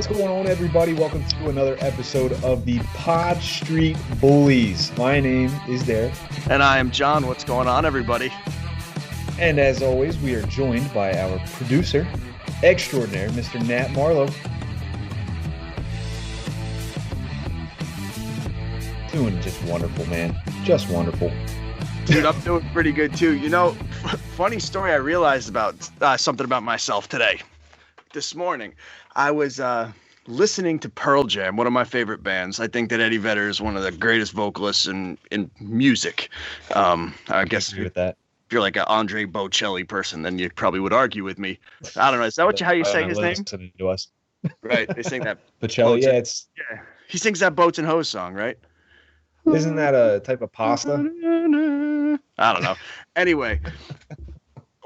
What's going on, everybody? Welcome to another episode of the Pod Street Bullies. My name is Derrik. And I am John. What's going on, everybody? And as always, we are joined by our producer extraordinaire, Mr. Nat Marlowe. Doing just wonderful, man. Just wonderful. Dude, I'm doing pretty good, too. You know, funny story I realized about something about myself today. This morning, I was listening to Pearl Jam, one of my favorite bands. I think that Eddie Vedder is one of the greatest vocalists in music. I guess with that. If you're like an Andre Bocelli person, then you probably would argue with me. I don't know. Is that how you say his name? To us. Right. They sing that. Bocelli, yeah. Yeah. He sings that Boats and Hose song, right? Isn't that a type of pasta? I don't know. Anyway,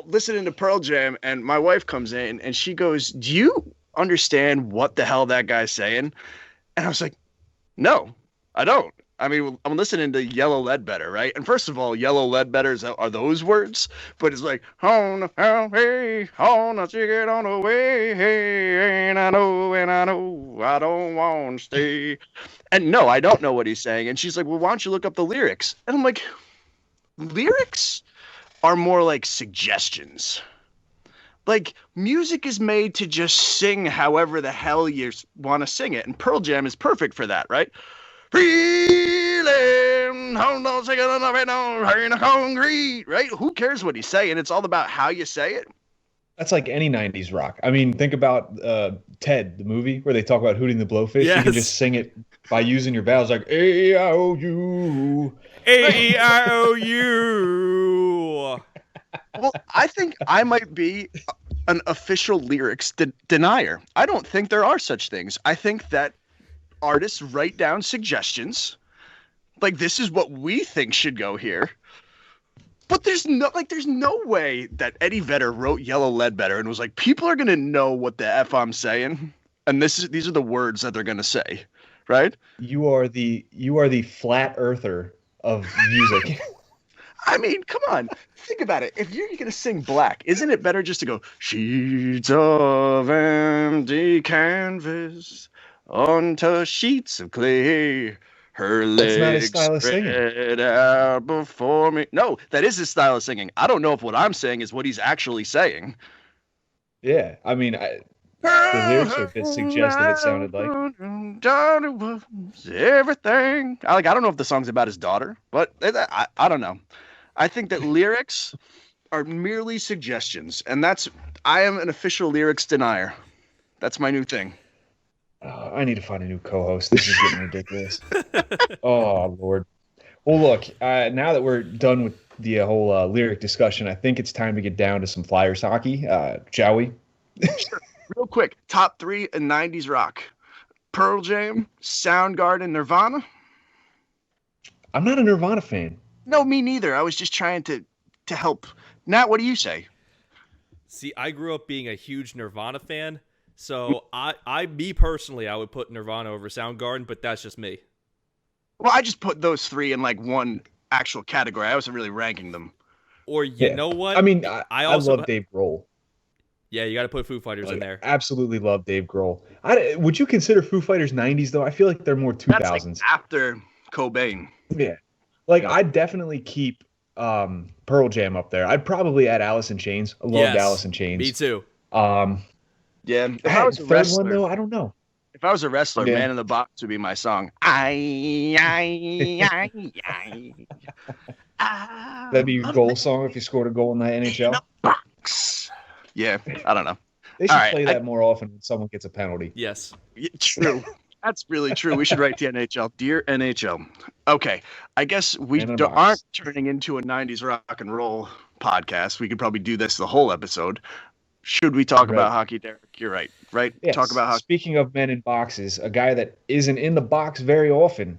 listening to Pearl Jam, and my wife comes in and she goes, "Do you understand what the hell that guy's saying?" And I was like, "No, I don't. I mean, I'm listening to Yellow Ledbetter, right? And first of all, Yellow Ledbetter are those words, but it's like, on the hey, on the ticket on the way, hey, and I know, I don't want to stay." And no, I don't know what he's saying. And she's like, "Well, why don't you look up the lyrics?" And I'm like, lyrics are more like suggestions. Like, music is made to just sing however the hell you want to sing it. And Pearl Jam is perfect for that, right? Feeling, hold on, sing it on the bed, on the concrete, right? Who cares what he's saying? It's all about how you say it. That's like any 90s rock. I mean, think about Ted, the movie, where they talk about hooting the blowfish. Yes. You can just sing it by using your vowels, like A-I-O-U. A-I-O-U. Well, I think I might be an official lyrics denier. I don't think there are such things. I think that artists write down suggestions, like, this is what we think should go here. But there's no way that Eddie Vedder wrote Yellow Ledbetter and was like, people are gonna know what the F I'm saying, and these are the words that they're gonna say, right? You are the flat earther of music. I mean, come on, think about it. If you're gonna sing Black, isn't it better just to go sheets of empty canvas onto sheets of clay? Her legs spread out before me. No, that is his style of singing. I don't know if what I'm saying is what he's actually saying. Yeah, I mean, the lyrics are a bit suggestive. It sounded like everything. I don't know if the song's about his daughter, but I don't know. I think that lyrics are merely suggestions, and I am an official lyrics denier. That's my new thing. I need to find a new co-host. This is getting ridiculous. Oh, Lord. Well, look, now that we're done with the whole lyric discussion, I think it's time to get down to some Flyers hockey. Shall we? Sure. Real quick, top 3 in 90s rock. Pearl Jam, Soundgarden, Nirvana. I'm not a Nirvana fan. No, me neither. I was just trying to help. Nat, what do you say? See, I grew up being a huge Nirvana fan. So me personally, I would put Nirvana over Soundgarden, but that's just me. Well, I just put those 3 in like one actual category. I wasn't really ranking them. Or you know what? I mean, I also love Dave Grohl. Yeah, you got to put Foo Fighters in there. Absolutely love Dave Grohl. Would you consider Foo Fighters 90s though? I feel like they're more 2000s. That's like after Cobain. Yeah, I'd definitely keep Pearl Jam up there. I'd probably add Alice in Chains. I loved Alice in Chains. Me too. Yeah, if I was a wrestler, one, though, I don't know. If I was a wrestler, Man in the Box would be my song. That'd be your goal song if you scored a goal in the NHL. In the box. Yeah, I don't know. They should play that more often when someone gets a penalty. Yes. Yeah, true. That's really true. We should write to NHL. Dear NHL. Okay, I guess we aren't turning into a 90s rock and roll podcast. We could probably do this the whole episode. Should we talk about hockey, Derrik? You're right. Yes. Talk about hockey. Speaking of men in boxes, a guy that isn't in the box very often,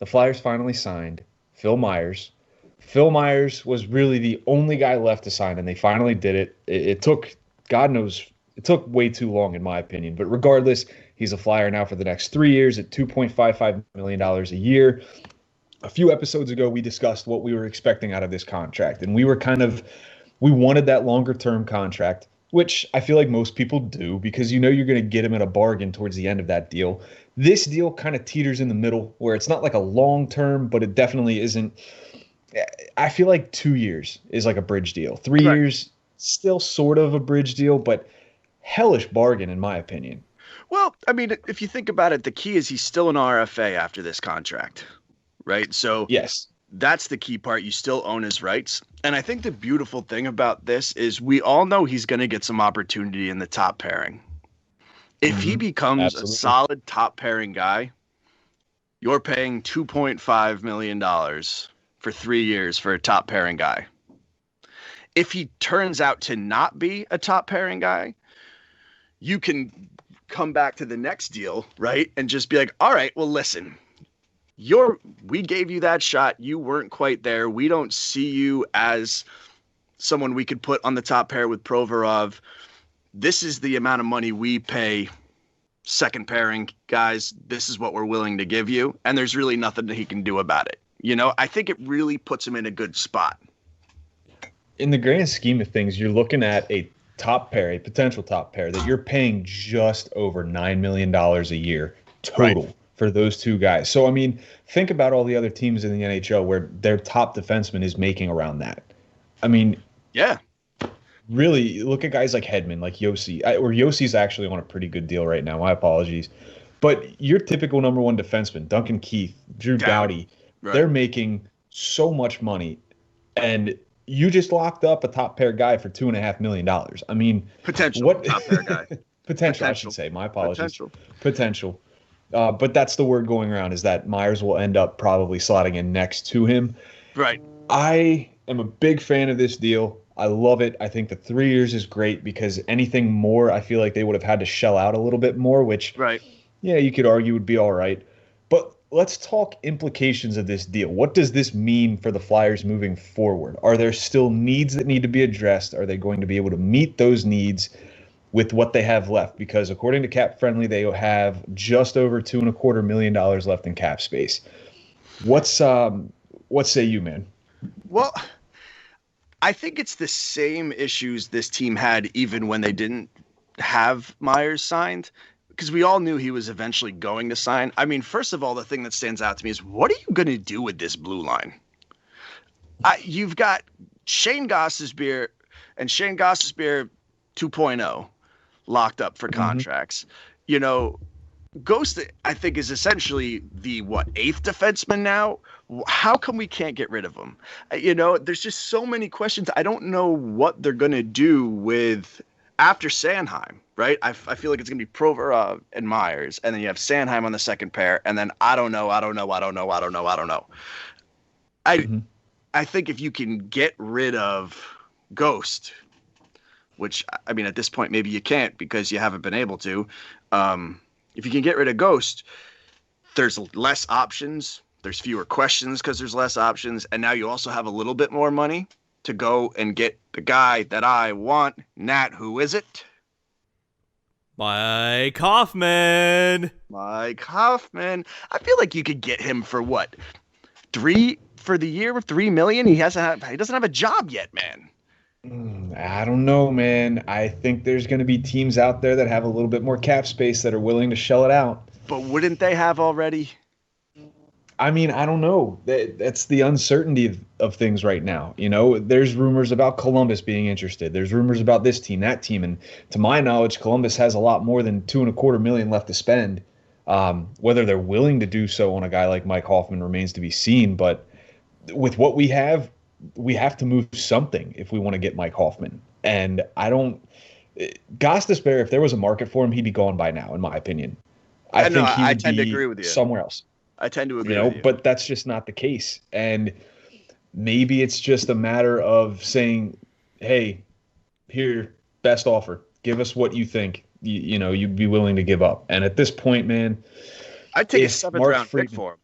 the Flyers finally signed Phil Myers. Phil Myers was really the only guy left to sign, and they finally did it. It took, God knows, it took way too long in my opinion. But regardless, he's a Flyer now for the next 3 years at $2.55 million a year. A few episodes ago, we discussed what we were expecting out of this contract, and we wanted that longer-term contract, which I feel like most people do because you know you're going to get him at a bargain towards the end of that deal. This deal kind of teeters in the middle where it's not like a long term, but it definitely isn't. I feel like 2 years is like a bridge deal. 3 years, still sort of a bridge deal, but hellish bargain in my opinion. Well, I mean, if you think about it, the key is he's still an RFA after this contract, right? So Yes. that's the key part. You still own his rights. And I think the beautiful thing about this is we all know he's going to get some opportunity in the top pairing. If he becomes Absolutely. a solid top pairing guy, you're paying $2.5 million for 3 years for a top pairing guy. If he turns out to not be a top pairing guy, you can come back to the next deal, right? And just be like, all right, well, listen, we gave you that shot. You weren't quite there. We don't see you as someone we could put on the top pair with Provorov. This is the amount of money we pay second pairing guys. This is what we're willing to give you. And there's really nothing that he can do about it. You know, I think it really puts him in a good spot. In the grand scheme of things, you're looking at a top pair, a potential top pair that you're paying just over $9 million a year total for those two guys. So, I mean, think about all the other teams in the NHL where their top defenseman is making around that. I mean, yeah, really look at guys like Hedman, like Yossi, or Yossi's actually on a pretty good deal right now. My apologies. But your typical number one defenseman, Duncan Keith, Drew Doughty, they're making so much money. And you just locked up a top pair guy for $2.5 million. I mean, potential top pair guy. Potential, I should say. My apologies. Potential. But that's the word going around is that Myers will end up probably slotting in next to him. Right. I am a big fan of this deal. I love it. I think the 3 years is great because anything more, I feel like they would have had to shell out a little bit more, which, yeah, you could argue would be all right. But let's talk implications of this deal. What does this mean for the Flyers moving forward? Are there still needs that need to be addressed? Are they going to be able to meet those needs with what they have left? Because according to Cap Friendly, they have just over $2.25 million left in cap space. What say you, man? Well, I think it's the same issues this team had even when they didn't have Myers signed, because we all knew he was eventually going to sign. I mean, first of all, the thing that stands out to me is what are you going to do with this blue line? You've got Shane Gostisbehere and Shane Gostisbehere 2.0 locked up for contracts. You know, Ghost, I think, is essentially the, eighth defenseman now? How come we can't get rid of him? You know, there's just so many questions. I don't know what they're going to do with after Sanheim, right? I feel like it's going to be Provorov and Myers, and then you have Sanheim on the second pair, and then I don't know. I think if you can get rid of Ghost, which, I mean, at this point, maybe you can't because you haven't been able to. If you can get rid of Ghost, there's less options. There's fewer questions because there's less options. And now you also have a little bit more money to go and get the guy that I want. Nat, who is it? Mike Hoffman. Mike Hoffman. I feel like you could get him for what? $3 for the year with $3 million? He doesn't have a job yet, man. I don't know, man. I think there's going to be teams out there that have a little bit more cap space that are willing to shell it out. But wouldn't they have already? I mean, I don't know. That's the uncertainty of things right now. You know, there's rumors about Columbus being interested. There's rumors about this team, that team. And to my knowledge, Columbus has a lot more than $2.25 million left to spend. Whether they're willing to do so on a guy like Mike Hoffman remains to be seen. But with what we have to move something if we want to get Mike Hoffman. And Gostisbehere, if there was a market for him, he'd be gone by now, in my opinion. I think he would tend to agree with you. Somewhere else. I tend to agree with you. But that's just not the case. And maybe it's just a matter of saying, hey, here, best offer. Give us what you think you'd be willing to give up. And at this point, man, I'd take a 7th-round pick for him.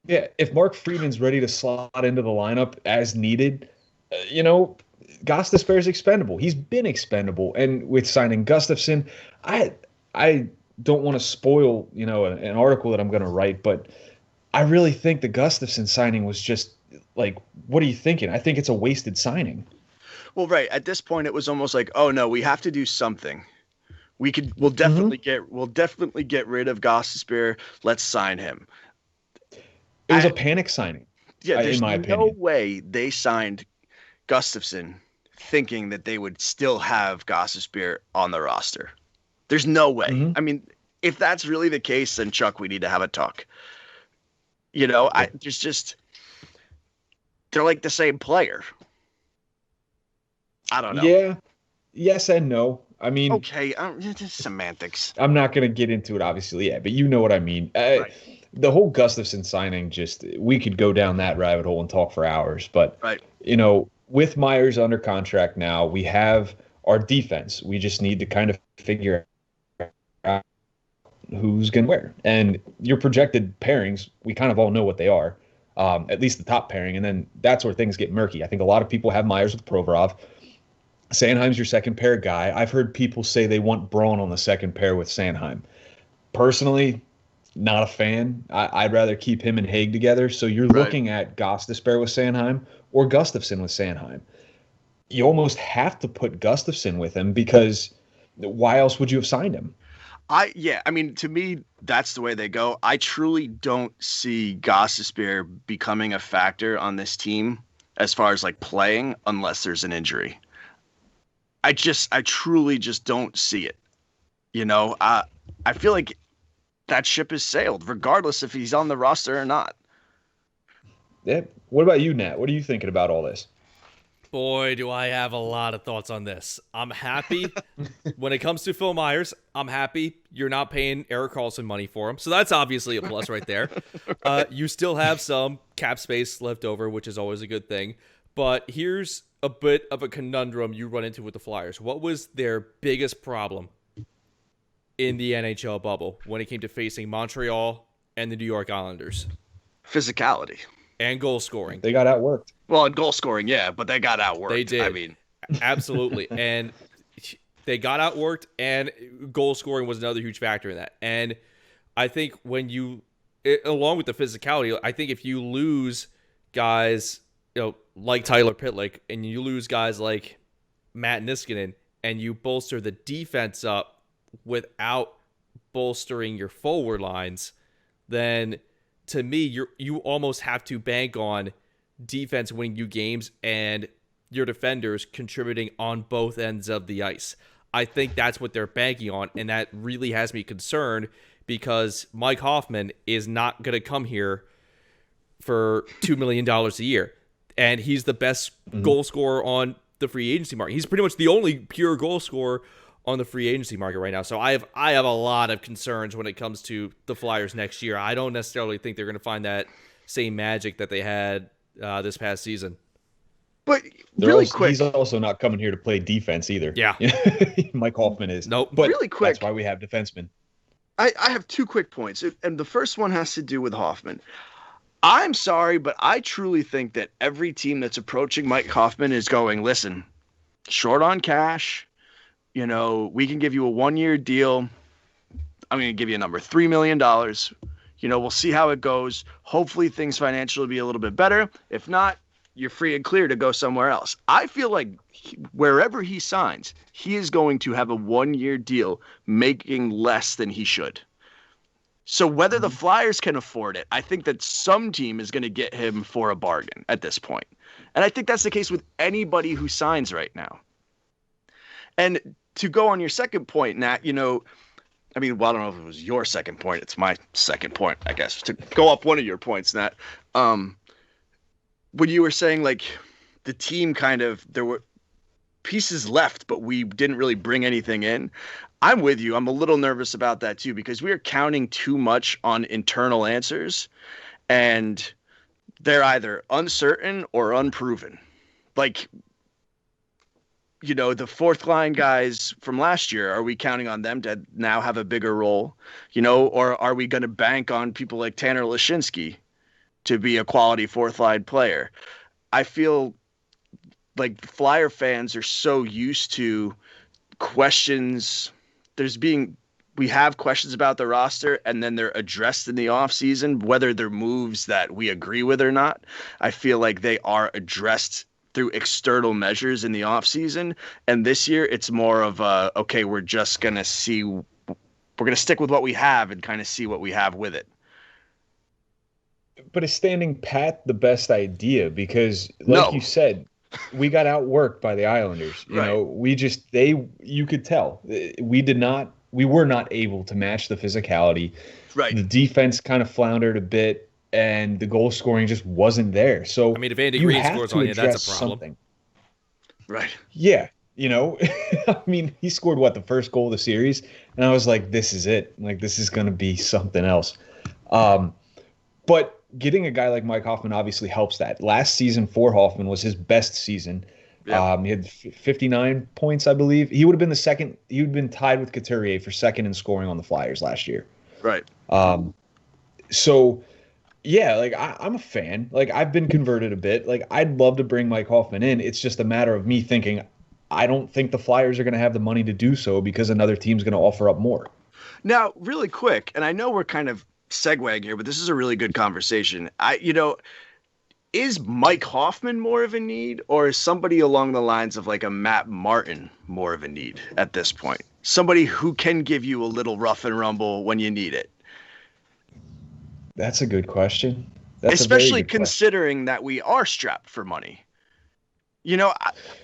Yeah, if Mark Friedman's ready to slot into the lineup as needed, Gostisbehere is expendable. He's been expendable. And with signing Gustafsson, I don't want to spoil, an article that I'm going to write, but I really think the Gustafsson signing was just like, what are you thinking? I think it's a wasted signing. Well, right. At this point, it was almost like, oh no, we have to do something. We'll definitely get rid of Gostisbehere. Let's sign him. It was a panic signing. Yeah, there's in my no opinion. way they signed Gustafsson thinking that they would still have Gostisbehere on the roster. There's no way. Mm-hmm. I mean, if that's really the case, then Chuck, we need to have a talk. They're like the same player. I don't know. Yeah. Yes and no. I mean, okay, just semantics. I'm not going to get into it, obviously, but you know what I mean. Right. The whole Gustafsson signing, we could go down that rabbit hole and talk for hours. But, right. With Myers under contract now, we have our defense. We just need to kind of figure out who's going to where. And your projected pairings, we kind of all know what they are, at least the top pairing. And then that's where things get murky. I think a lot of people have Myers with Provorov. Sanheim's your second pair guy. I've heard people say they want Braun on the second pair with Sanheim. Personally, not a fan. I'd rather keep him and Haig together. So you're looking at Gostisbehere with Sanheim or Gustafsson with Sanheim. You almost have to put Gustafsson with him because why else would you have signed him? I mean, to me, that's the way they go. I truly don't see Gostisbehere becoming a factor on this team as far as like playing unless there's an injury. I truly just don't see it. I feel like that ship has sailed, regardless if he's on the roster or not. Yeah. What about you, Nat? What are you thinking about all this? Boy, do I have a lot of thoughts on this. I'm happy when it comes to Phil Myers. I'm happy you're not paying Erik Karlsson money for him. So that's obviously a plus right there. You still have some cap space left over, which is always a good thing. But here's a bit of a conundrum you run into with the Flyers. What was their biggest problem in the NHL bubble when it came to facing Montreal and the New York Islanders? Physicality. And goal scoring. They got outworked. Well, and goal scoring, yeah, but they got outworked. They did. I mean, absolutely. And they got outworked, and goal scoring was another huge factor in that. And I think along with the physicality, I think if you lose guys, like Tyler Pitlick, and you lose guys like Matt Niskanen, and you bolster the defense up without bolstering your forward lines, then to me, you almost have to bank on defense winning you games and your defenders contributing on both ends of the ice. I think that's what they're banking on, and that really has me concerned because Mike Hoffman is not going to come here for $2 million a year, and he's the best goal scorer on the free agency market. He's pretty much the only pure goal scorer on the free agency market right now. So I have a lot of concerns when it comes to the Flyers next year. I don't necessarily think they're going to find that same magic that they had this past season. But really quick, he's also not coming here to play defense either. Yeah. Mike Hoffman is. Nope. But really quick, that's why we have defensemen. I have two quick points, and the first one has to do with Hoffman. I'm sorry, but I truly think that every team that's approaching Mike Hoffman is going, listen, short on cash, we can give you a 1-year deal. I'm going to give you a number, $3 million. We'll see how it goes. Hopefully things financially will be a little bit better. If not, you're free and clear to go somewhere else. I feel like wherever he signs, he is going to have a 1-year deal making less than he should. So whether the Flyers can afford it, I think that some team is going to get him for a bargain at this point. And I think that's the case with anybody who signs right now. And to go on your second point, Nat, I don't know if it was your second point. It's my second point, I guess. To go up one of your points, Nat, when you were saying, like, the team there were pieces left, but we didn't really bring anything in. I'm with you. I'm a little nervous about that, too, because we are counting too much on internal answers, and they're either uncertain or unproven. Like, the fourth line guys from last year, are we counting on them to now have a bigger role? Or are we going to bank on people like Tanner Lashinsky to be a quality fourth line player? I feel like Flyer fans are so used to questions. We have questions about the roster, and then they're addressed in the offseason, whether they're moves that we agree with or not. I feel like they are addressed through external measures in the offseason. And this year it's more of okay, we're just going to stick with what we have and kind of see what we have with it. But is standing pat the best idea? Because like you said, we got outworked by the Islanders. You know, you could tell we were not able to match the physicality. Right. The defense kind of floundered a bit, and the goal scoring just wasn't there. So I mean, if Andy Green scores on you, that's a problem. Something. Right. Yeah. You know, I mean, he scored the first goal of the series, and I was like, this is it. Like, this is going to be something else. But getting a guy like Mike Hoffman obviously helps that. Last season for Hoffman was his best season. Yeah. He had 59 points, I believe. He would have been the second. He would have been tied with Couturier for second in scoring on the Flyers last year. Right. So, yeah, like I'm a fan. Like, I've been converted a bit. Like, I'd love to bring Mike Hoffman in. It's just a matter of me thinking, I don't think the Flyers are going to have the money to do so because another team's going to offer up more. Now, really quick, and I know we're kind of segueing here, but this is a really good conversation. Is Mike Hoffman more of a need, or is somebody along the lines of like a Matt Martin more of a need at this point? Somebody who can give you a little rough and rumble when you need it. That's a good question. Especially considering that we are strapped for money. You know,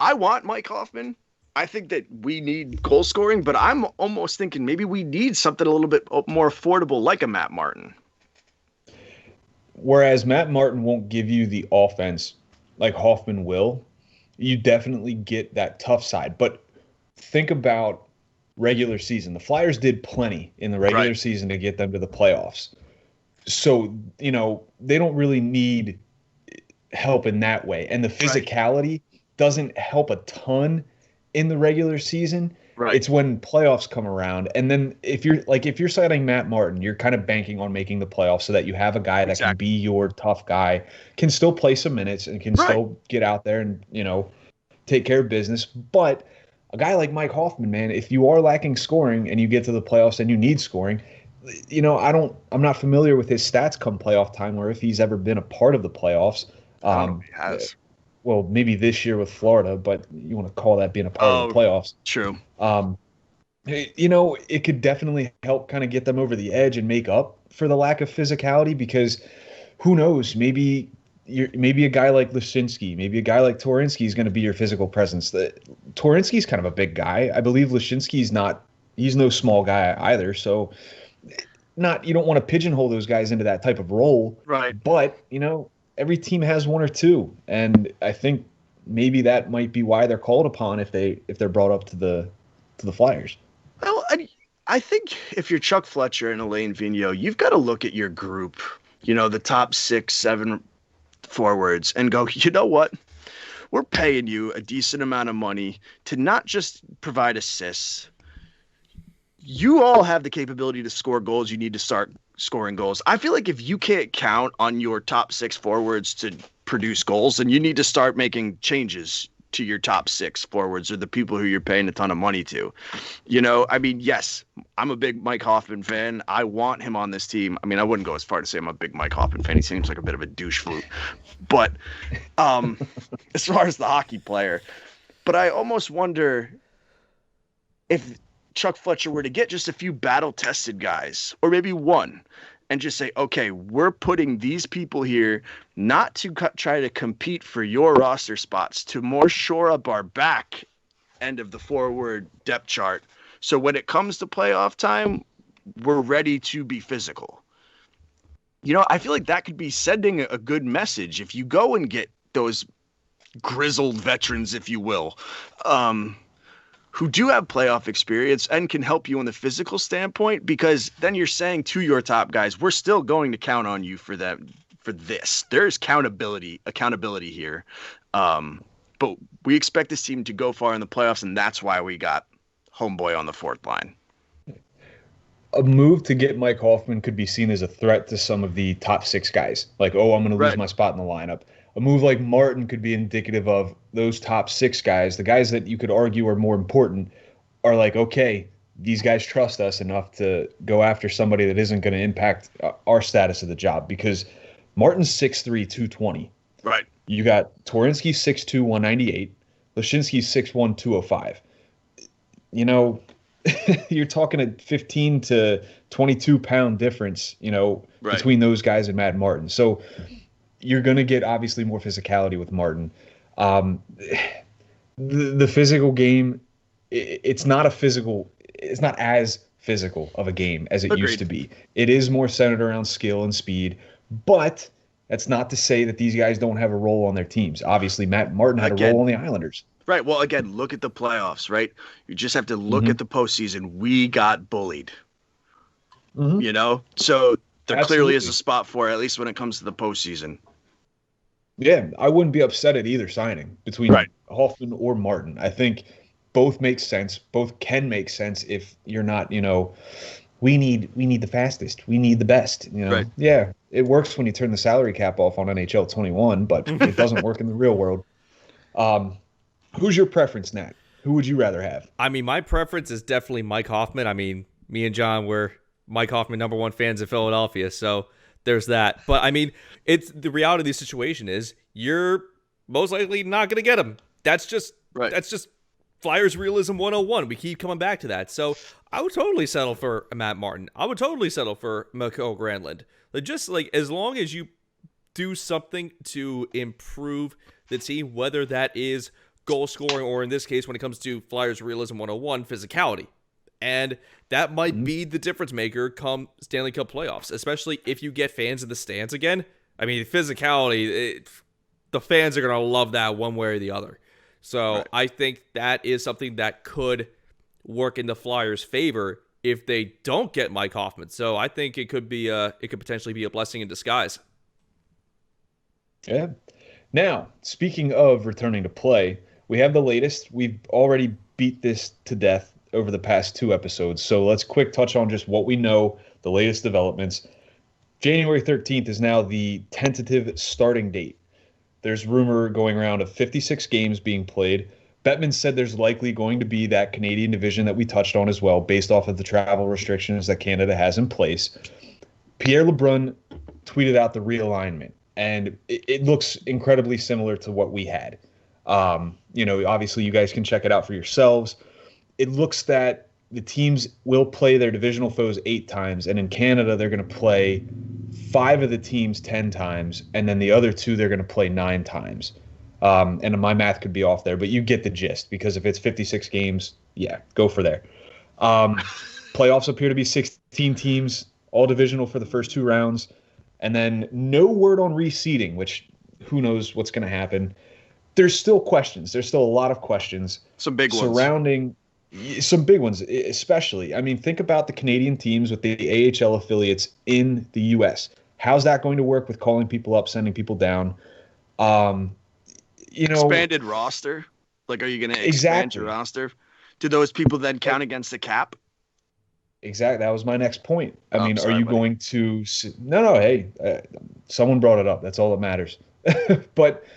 I want Mike Hoffman. I think that we need goal scoring, but I'm almost thinking maybe we need something a little bit more affordable like a Matt Martin. Whereas Matt Martin won't give you the offense like Hoffman will, you definitely get that tough side. But think about regular season. The Flyers did plenty in the regular season to get them to the playoffs. So, you know, they don't really need help in that way. And the physicality doesn't help a ton in the regular season. Right. It's when playoffs come around. And then if you're signing Matt Martin, you're kind of banking on making the playoffs so that you have a guy that can be your tough guy, can still play some minutes and can still get out there and, you know, take care of business. But a guy like Mike Hoffman, man, if you are lacking scoring and you get to the playoffs and you need scoring, you know, I'm not familiar with his stats come playoff time or if he's ever been a part of the playoffs. I don't know if he has. Well, maybe this year with Florida, but you want to call that being a part of the playoffs. True. You know, it could definitely help kind of get them over the edge and make up for the lack of physicality because who knows, maybe a guy like Lashinsky, maybe a guy like Torinsky is going to be your physical presence. Torinsky's kind of a big guy. I believe Lashinsky's he's no small guy either. So you don't want to pigeonhole those guys into that type of role. Right. But, you know, every team has one or two, and I think maybe that might be why they're called upon if they're brought up to the Flyers. Well, I think if you're Chuck Fletcher and Alain Vigneault, you've got to look at your group, you know, the top 6, 7 forwards, and go, you know what? We're paying you a decent amount of money to not just provide assists. You all have the capability to score goals. You need to start scoring goals. I feel like if you can't count on your top 6 forwards to produce goals, then you need to start making changes to your top 6 forwards or the people who you're paying a ton of money to. You know, I mean, yes, I'm a big Mike Hoffman fan. I want him on this team. I mean, I wouldn't go as far to say I'm a big Mike Hoffman fan. He seems like a bit of a douche flute. But as far as the hockey player, but I almost wonder if Chuck Fletcher were to get just a few battle-tested guys, or maybe one, and just say, okay, we're putting these people here not to try to compete for your roster spots, to more shore up our back end of the forward depth chart. So when it comes to playoff time, we're ready to be physical. You know, I feel like that could be sending a good message if you go and get those grizzled veterans, if you will, who do have playoff experience and can help you on the physical standpoint, because then you're saying to your top guys, we're still going to count on you for that, for this. There's accountability here. But we expect this team to go far in the playoffs, and that's why we got homeboy on the fourth line. A move to get Mike Hoffman could be seen as a threat to some of the top 6 guys. Like, oh, I'm going to lose my spot in the lineup. A move like Martin could be indicative of those top 6 guys, the guys that you could argue are more important, are like, okay, these guys trust us enough to go after somebody that isn't going to impact our status of the job, because Martin's 6'3", 220. Right. You got Torinsky 6'2", 198. Lashinsky 6'1", 205. You know, you're talking a 15 to 22 pound difference, Right. between those guys and Matt Martin. So you're going to get obviously more physicality with Martin. The physical game, it's not as physical of a game as it used to be. It is more centered around skill and speed, but that's not to say that these guys don't have a role on their teams. Obviously, Matt Martin had a role on the Islanders. Right. Well, again, look at the playoffs, right? You just have to look at the postseason. We got bullied, so there clearly is a spot for it, at least when it comes to the postseason. Yeah, I wouldn't be upset at either signing between Hoffman or Martin. I think both make sense. Both can make sense if you're not, we need the fastest. We need the best. Right. Yeah, it works when you turn the salary cap off on NHL 21, but it doesn't work in the real world. Who's your preference, Nat? Who would you rather have? I mean, my preference is definitely Mike Hoffman. I mean, me and John were Mike Hoffman #1 fans in Philadelphia, so there's that. But I mean, it's the reality of the situation is you're most likely not going to get him. That's just Flyers realism 101. We keep coming back to that. So I would totally settle for Matt Martin. I would totally settle for Mikael Granlund. Just as long as you do something to improve the team, whether that is goal scoring or in this case, when it comes to Flyers realism 101, physicality. And that might be the difference maker come Stanley Cup playoffs, especially if you get fans in the stands again. I mean, physicality, the fans are going to love that one way or the other. So I think that is something that could work in the Flyers' favor if they don't get Mike Hoffman. So I think it could potentially be a blessing in disguise. Yeah. Now, speaking of returning to play, we have the latest. We've already beat this to death over the past 2 episodes. So let's quick touch on just what we know, the latest developments. January 13th is now the tentative starting date. There's rumor going around of 56 games being played. Bettman said there's likely going to be that Canadian division that we touched on as well, based off of the travel restrictions that Canada has in place. Pierre LeBrun tweeted out the realignment, and it looks incredibly similar to what we had. Obviously you guys can check it out for yourselves. It looks that the teams will play their divisional foes 8 times, and in Canada they're going to play 5 of the teams 10 times, and then the other 2 they're going to play 9 times. And my math could be off there, but you get the gist, because if it's 56 games, yeah, go for there. Playoffs appear to be 16 teams, all divisional for the first 2 rounds, and then no word on reseeding, which who knows what's going to happen. There's still questions. There's still a lot of questions. Some big ones. Surrounding some big ones, especially. I mean, think about the Canadian teams with the AHL affiliates in the U.S. How's that going to work with calling people up, sending people down? Expanded roster? Like, are you going to expand your roster? Do those people then count against the cap? Exactly. That was my next point. I mean, are you going to – no, hey, someone brought it up. That's all that matters. But –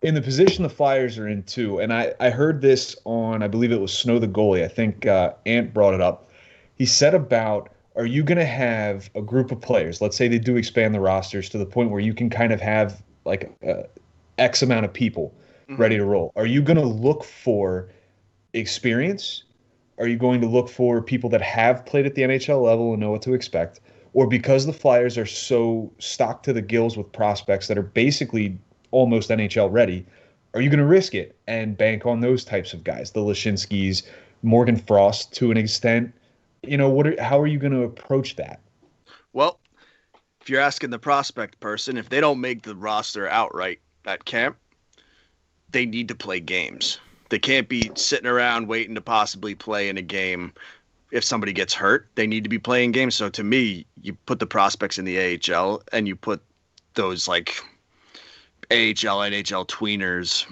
in the position the Flyers are in, too, and I heard this on, I believe it was Snow the Goalie. I think Ant brought it up. He said about, are you going to have a group of players, let's say they do expand the rosters to the point where you can kind of have like X amount of people ready to roll. Are you going to look for experience? Are you going to look for people that have played at the NHL level and know what to expect? Or because the Flyers are so stocked to the gills with prospects that are basically almost NHL ready, are you going to risk it and bank on those types of guys, the Lashinskys, Morgan Frost to an extent? How are you going to approach that? Well, if you're asking the prospect person, if they don't make the roster outright at camp, they need to play games. They can't be sitting around waiting to possibly play in a game if somebody gets hurt. They need to be playing games. So to me, you put the prospects in the AHL and you put those like AHL, NHL tweeners,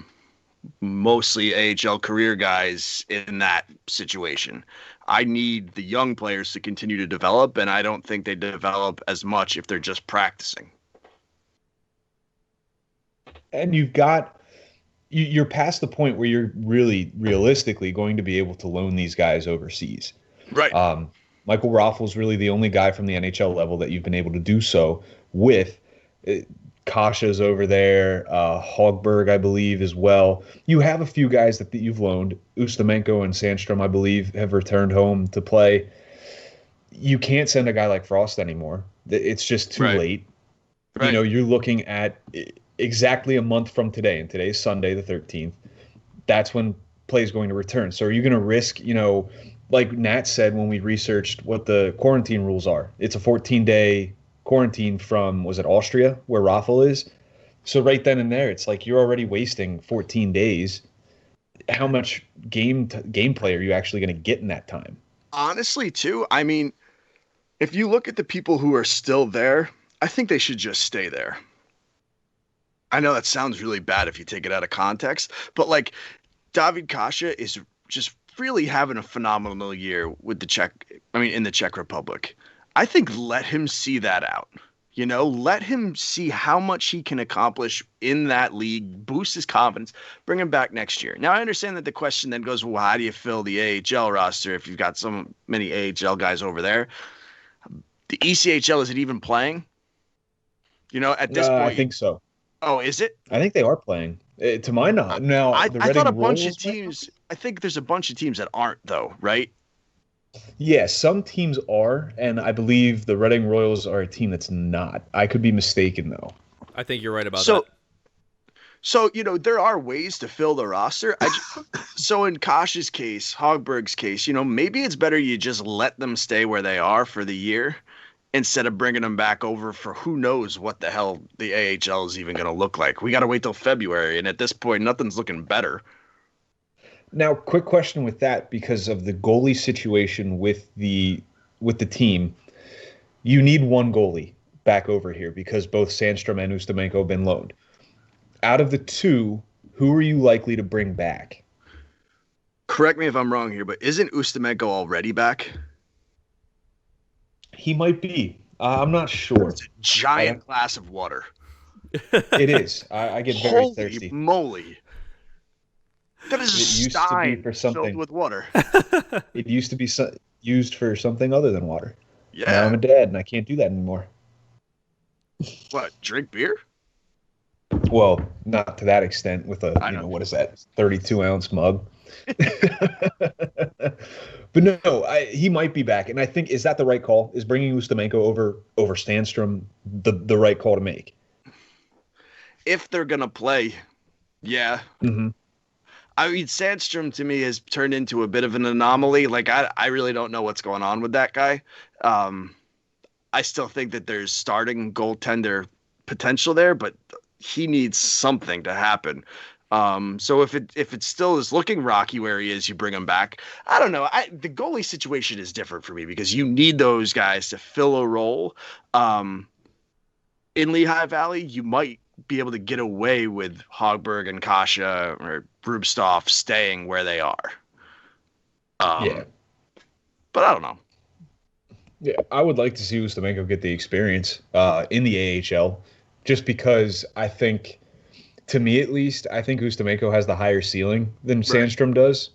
mostly AHL career guys in that situation. I need the young players to continue to develop, and I don't think they develop as much if they're just practicing. And you're past the point where you're really realistically going to be able to loan these guys overseas. Right. Michael Raffl's really the only guy from the NHL level that you've been able to do so with. Kasha's over there, Hogberg, I believe, as well. You have a few guys that you've loaned. Ustamenko and Sandstrom, I believe, have returned home to play. You can't send a guy like Frost anymore. It's just too late. Right. You know, you're looking at exactly a month from today, and today's Sunday, the 13th. That's when play is going to return. So are you going to risk, you know, like Nat said when we researched what the quarantine rules are? It's a 14-day quarantine from, was it Austria, where Raffle is? So right then and there, it's like you're already wasting 14 days. How much gameplay are you actually going to get in that time? Honestly, too, I mean, if you look at the people who are still there, I think they should just stay there. I know that sounds really bad if you take it out of context, but like David Kasha is just really having a phenomenal year with in the Czech Republic. I think let him see that out. You know, let him see how much he can accomplish in that league, boost his confidence, bring him back next year. Now, I understand that the question then goes, well, how do you fill the AHL roster if you've got so many AHL guys over there? The ECHL, is it even playing? You know, at this point. I think so. Oh, is it? I think they are playing. To my knowledge. Now, I thought a bunch of teams. I think there's a bunch of teams that aren't, though, right? Yeah, some teams are, and I believe the Reading Royals are a team that's not. I could be mistaken, though. I think you're right about that. So, you know, there are ways to fill the roster. So in Kasha's case, Hogberg's case, you know, maybe it's better you just let them stay where they are for the year instead of bringing them back over for who knows what the hell the AHL is even going to look like. We got to wait till February, and at this point, nothing's looking better. Now, quick question with that, because of the goalie situation with the team, you need one goalie back over here because both Sandstrom and Ustamenko have been loaned. Out of the two, who are you likely to bring back? Correct me if I'm wrong here, but isn't Ustamenko already back? He might be. I'm not sure. It's a giant glass of water. It is. I get very thirsty. Holy moly. That is a stein filled with water. It used to be used for something other than water. Yeah. Now I'm a dad, and I can't do that anymore. What, drink beer? Well, not to that extent with a, what is that, 32-ounce mug? But no, he might be back. And I think, is that the right call? Is bringing Ustamenko over Sandstrom the right call to make? If they're going to play, yeah. Mm-hmm. I mean, Sandstrom to me has turned into a bit of an anomaly. Like, I really don't know what's going on with that guy. I still think that there's starting goaltender potential there, but he needs something to happen. So if it still is looking rocky where he is, you bring him back. I don't know. The goalie situation is different for me because you need those guys to fill a role. In Lehigh Valley, you might be able to get away with Hogberg and Kasha or Rubstov staying where they are. Yeah. But I don't know. Yeah, I would like to see Ustamenko get the experience in the AHL just because I think, to me at least, I think Ustamenko has the higher ceiling than Sandstrom does.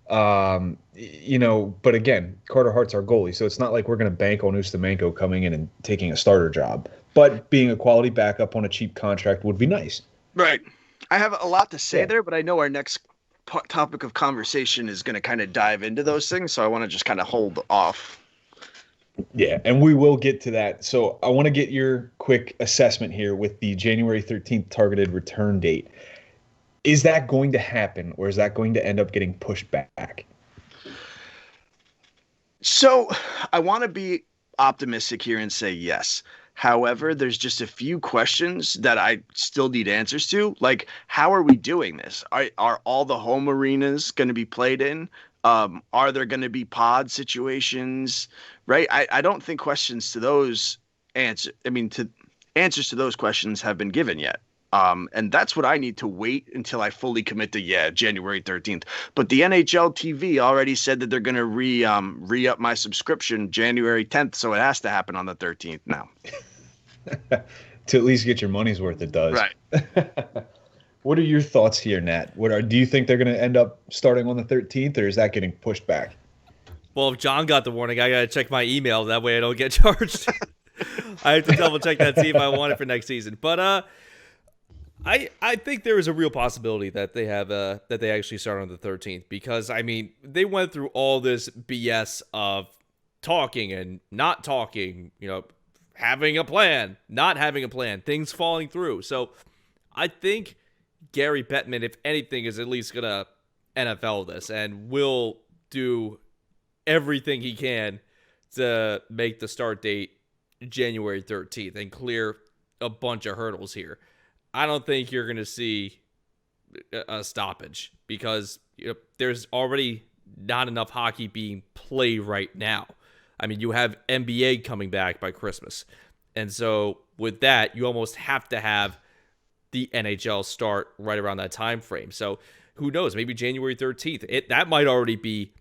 But again, Carter Hart's our goalie, so it's not like we're going to bank on Ustamenko coming in and taking a starter job. But being a quality backup on a cheap contract would be nice. Right. I have a lot to say there, but I know our next topic of conversation is going to kind of dive into those things, so I want to just kind of hold off. Yeah, and we will get to that. So I want to get your quick assessment here with the January 13th targeted return date. Is that going to happen, or is that going to end up getting pushed back? So I want to be optimistic here and say yes. However, there's just a few questions that I still need answers to. Like, how are we doing this? Are all the home arenas going to be played in? Are there going to be pod situations? Right? I don't think answers to those questions have been given yet. And that's what I need to wait until I fully commit to, January 13th. But the NHL TV already said that they're going to re-up my subscription January 10th, so it has to happen on the 13th now. To at least get your money's worth, it does. Right. What are your thoughts here, Nat? Do you think they're going to end up starting on the 13th, or is that getting pushed back? Well, if John got the warning, I got to check my email. That way I don't get charged. I have to double check that, see if I want it for next season. But I think there is a real possibility that they have that they actually start on the 13th, because I mean they went through all this BS of talking and not talking, having a plan, not having a plan, things falling through. So I think Gary Bettman, if anything, is at least gonna NFL this and will do everything he can to make the start date January 13th and clear a bunch of hurdles here. I don't think you're going to see a stoppage, because there's already not enough hockey being played right now. I mean, you have NBA coming back by Christmas. And so with that, you almost have to have the NHL start right around that time frame. So who knows, maybe January 13th. That might already be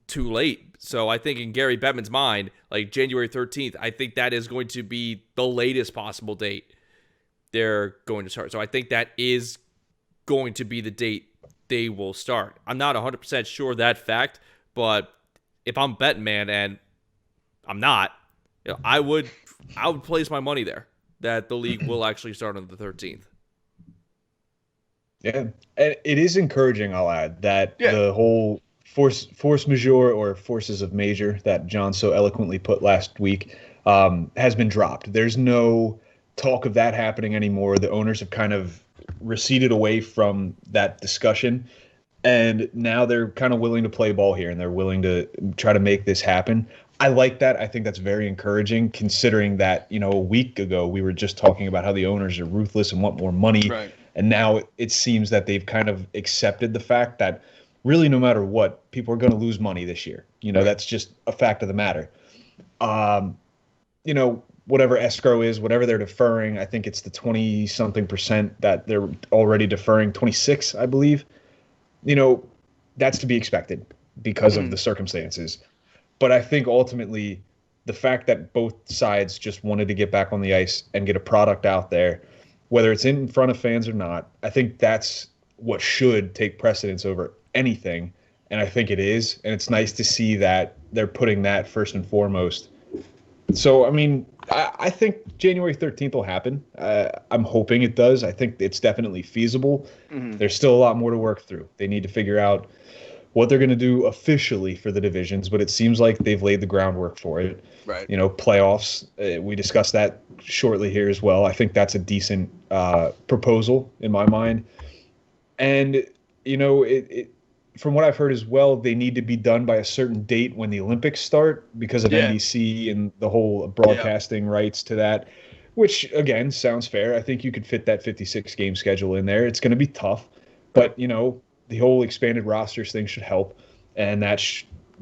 too late. So I think in Gary Bettman's mind, like January 13th, I think that is going to be the latest possible date they're going to start. So I think that is going to be the date they will start. I'm not 100% sure that fact, but if I'm betting man, and I'm not, I would place my money there that the league will actually start on the 13th. Yeah, and it is encouraging, I'll add, that the whole force majeure, or forces of major, that John so eloquently put last week, has been dropped. There's no talk of that happening anymore. The owners have kind of receded away from that discussion, and now they're kind of willing to play ball here, and they're willing to try to make this happen. I like that. I think that's very encouraging, considering that, a week ago we were just talking about how the owners are ruthless and want more money. Right. And now it seems that they've kind of accepted the fact that really no matter what, people are going to lose money this year. That's just a fact of the matter. Whatever escrow is, whatever they're deferring, I think it's the 20-something percent that they're already deferring, 26, I believe. That's to be expected because of the circumstances. But I think ultimately the fact that both sides just wanted to get back on the ice and get a product out there, whether it's in front of fans or not, I think that's what should take precedence over anything. And I think it is. And it's nice to see that they're putting that first and foremost. So, I mean, I think January 13th will happen. I'm hoping it does. I think it's definitely feasible. Mm-hmm. There's still a lot more to work through. They need to figure out what they're going to do officially for the divisions, but it seems like they've laid the groundwork for it. Right. Playoffs, we discussed that shortly here as well. I think that's a decent proposal in my mind. And, from what I've heard as well, they need to be done by a certain date when the Olympics start because of NBC and the whole broadcasting rights to that, which, again, sounds fair. I think you could fit that 56-game schedule in there. It's going to be tough, but, the whole expanded rosters thing should help, and that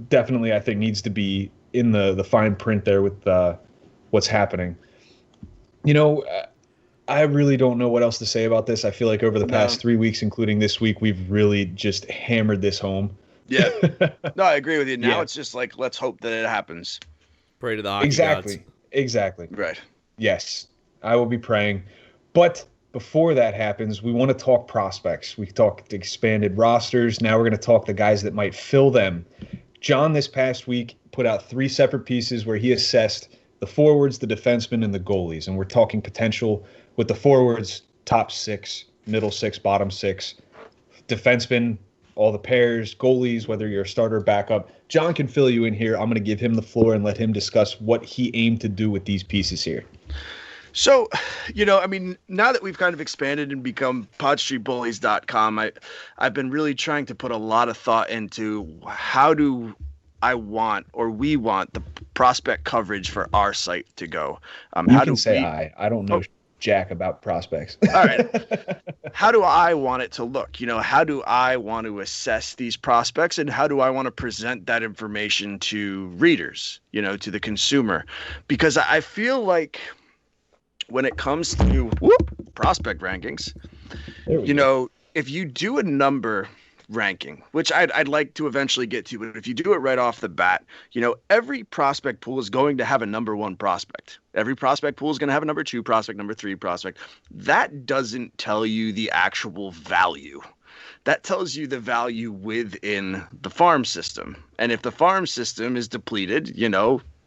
definitely, I think, needs to be in the fine print there with what's happening. I really don't know what else to say about this. I feel like over the past 3 weeks, including this week, we've really just hammered this home. Yeah. No, I agree with you. Now it's just like, let's hope that it happens. Pray to the hockey gods. Exactly. Right. Yes, I will be praying. But before that happens, we want to talk prospects. We talked expanded rosters. Now we're going to talk the guys that might fill them. John, this past week, put out 3 separate pieces where he assessed the forwards, the defensemen, and the goalies. And we're talking potential with the forwards, top 6, middle 6, bottom 6. Defensemen, all the pairs, goalies, whether you're a starter or backup. John can fill you in here. I'm going to give him the floor and let him discuss what he aimed to do with these pieces here. So, now that we've kind of expanded and become podstreetbullies.com, I've been really trying to put a lot of thought into how do we want the prospect coverage for our site to go. I don't know jack about prospects. All right. How do I want it to look? How do I want to assess these prospects, and how do I want to present that information to readers, to the consumer? Because I feel like when it comes to prospect rankings, if you do a number ranking, which I'd like to eventually get to, but if you do it right off the bat, every prospect pool is going to have a number 1 prospect. Every prospect pool is going to have a number 2 prospect, number 3 prospect. That doesn't tell you the actual value. That tells you the value within the farm system. And if the farm system is depleted,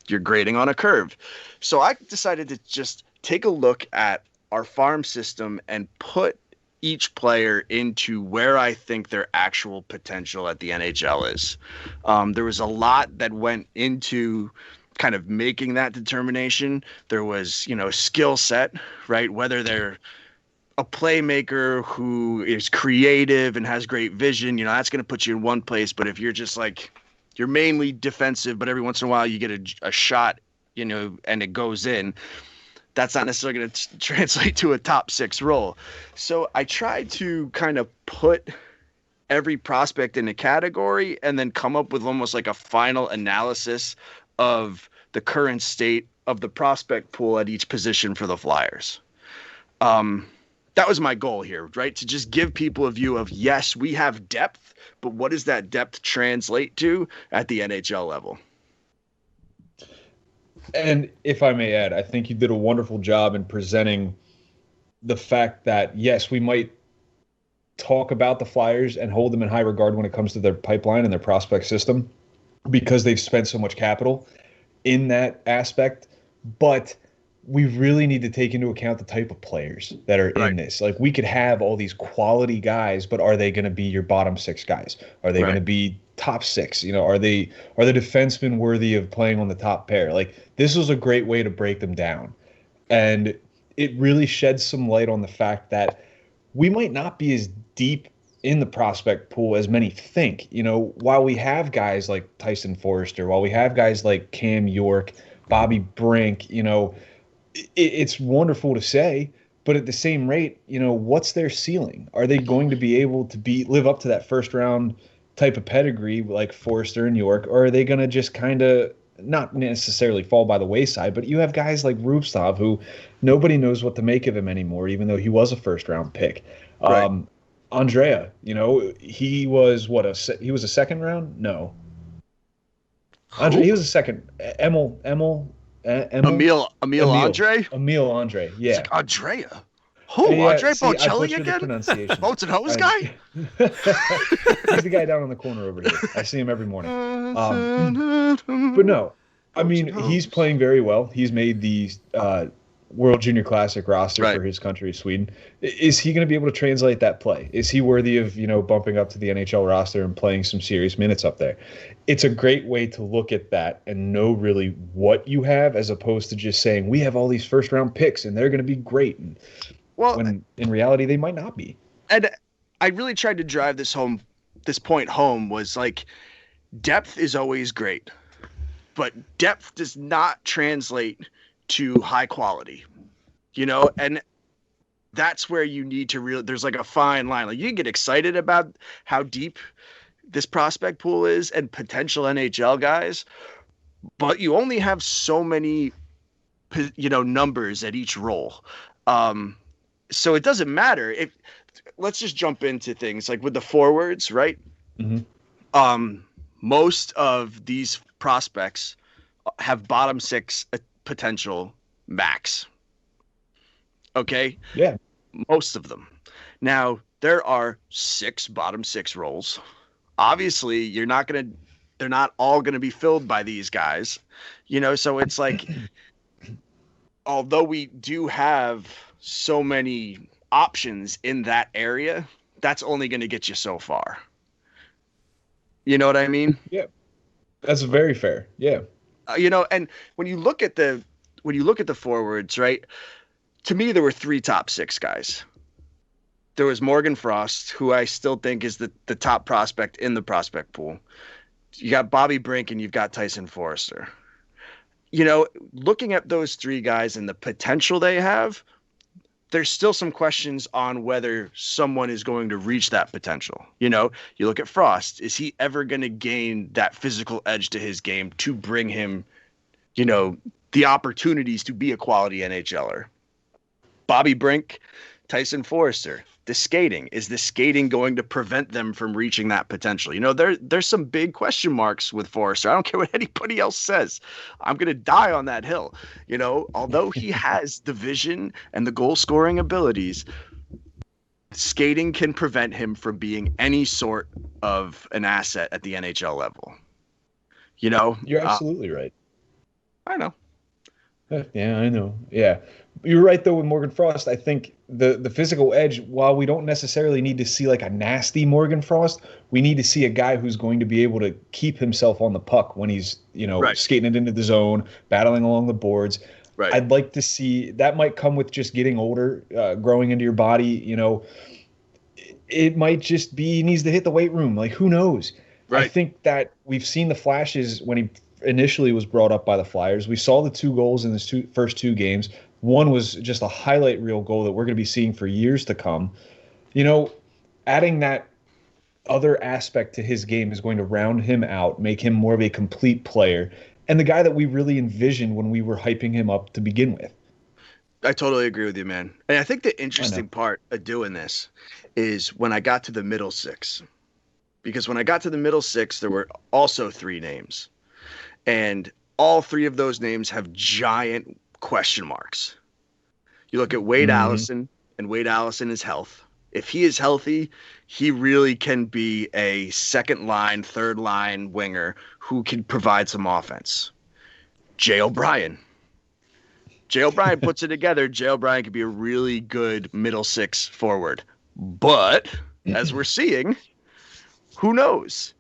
you're grading on a curve. So I decided to just take a look at our farm system and put each player into where I think their actual potential at the NHL is. There was a lot that went into kind of making that determination. There was, skill set, right? Whether they're a playmaker who is creative and has great vision, that's going to put you in one place. But if you're just like, you're mainly defensive, but every once in a while you get a shot, and it goes in, that's not necessarily going to translate to a top 6 role. So I tried to kind of put every prospect in a category and then come up with almost like a final analysis of the current state of the prospect pool at each position for the Flyers. That was my goal here, right? To just give people a view of, yes, we have depth, but what does that depth translate to at the NHL level? And if I may add, I think you did a wonderful job in presenting the fact that, yes, we might talk about the Flyers and hold them in high regard when it comes to their pipeline and their prospect system because they've spent so much capital in that aspect. But we really need to take into account the type of players that are in this. Like, we could have all these quality guys, but are they going to be your bottom 6 guys? Are they going to be top 6? Are the defensemen worthy of playing on the top pair? Like, this was a great way to break them down. And it really sheds some light on the fact that we might not be as deep in the prospect pool as many think. While we have guys like Tyson Forrester, while we have guys like Cam York, Bobby Brink, it's wonderful to say, but at the same rate, what's their ceiling? Are they going to be able to live up to that first round type of pedigree like Forrester and York, or are they going to just kind of not necessarily fall by the wayside? But you have guys like Rubtsov who nobody knows what to make of him anymore, even though he was a first round pick. Andrea, he was he was a second round? No. Andre, he was a second. Emil Andre? Emil Andre, yeah. It's like Andrea. Who? Yeah, Andre Bocelli again? Boats and Hose guy? He's the guy down on the corner over here. I see him every morning. But no, I mean, he's playing very well. He's made the World Junior Classic roster for his country, Sweden. Is he going to be able to translate that play? Is he worthy of, bumping up to the NHL roster and playing some serious minutes up there? It's a great way to look at that and know really what you have, as opposed to just saying we have all these first round picks and they're going to be great. And when in reality they might not be. And I really tried to drive this point home was like, depth is always great, but depth does not translate to high quality, and that's where you need to there's like a fine line. Like, you can get excited about how deep this prospect pool is and potential NHL guys, but you only have so many, numbers at each role. So it doesn't matter let's just jump into things like with the forwards, right? Mm-hmm. Most of these prospects have bottom 6 potential max. Okay? Yeah. Most of them. Now, there are 6 bottom 6 roles. Obviously, they're not all going to be filled by these guys. So it's like, although we do have so many options in that area, that's only going to get you so far. You know what I mean? Yeah. That's very fair. Yeah. And when you look at the forwards, right? To me, there were 3 top 6 guys. There was Morgan Frost, who I still think is the top prospect in the prospect pool. You got Bobby Brink and you've got Tyson Forrester. Looking at those 3 guys and the potential they have, there's still some questions on whether someone is going to reach that potential. You look at Frost. Is he ever going to gain that physical edge to his game to bring him, the opportunities to be a quality NHLer? Bobby Brink, Tyson Forrester, the skating. Is the skating going to prevent them from reaching that potential? There's some big question marks with Forrester. I don't care what anybody else says. I'm going to die on that hill. Although he has the vision and the goal scoring abilities, skating can prevent him from being any sort of an asset at the NHL level. You're absolutely right. I know. Yeah, I know. Yeah. You're right though with Morgan Frost. I think the physical edge, while we don't necessarily need to see like a nasty Morgan Frost, we need to see a guy who's going to be able to keep himself on the puck when he's, Right. skating it into the zone, battling along the boards. Right. I'd like to see that might come with just getting older, growing into your body. It might just be he needs to hit the weight room. Like, who knows? I Right. think that we've seen the flashes when he initially was brought up by the Flyers. We saw the 2 goals in his first 2 games. One was just a highlight reel goal that we're going to be seeing for years to come. Adding that other aspect to his game is going to round him out, make him more of a complete player, and the guy that we really envisioned when we were hyping him up to begin with. I totally agree with you, man. And I think the I interesting know. part of doing this is when I got to the middle six. Because when I got to the middle six, there were also 3 names. And all 3 of those names have giant question marks. You look at Wade Mhm. Allison, and Wade Allison is health. If he is healthy, he really can be a second line, third line winger who can provide some offense. Jay O'Brien. Jay O'Brien puts it together. Jay O'Brien could be a really good middle six forward. But as we're seeing, who knows?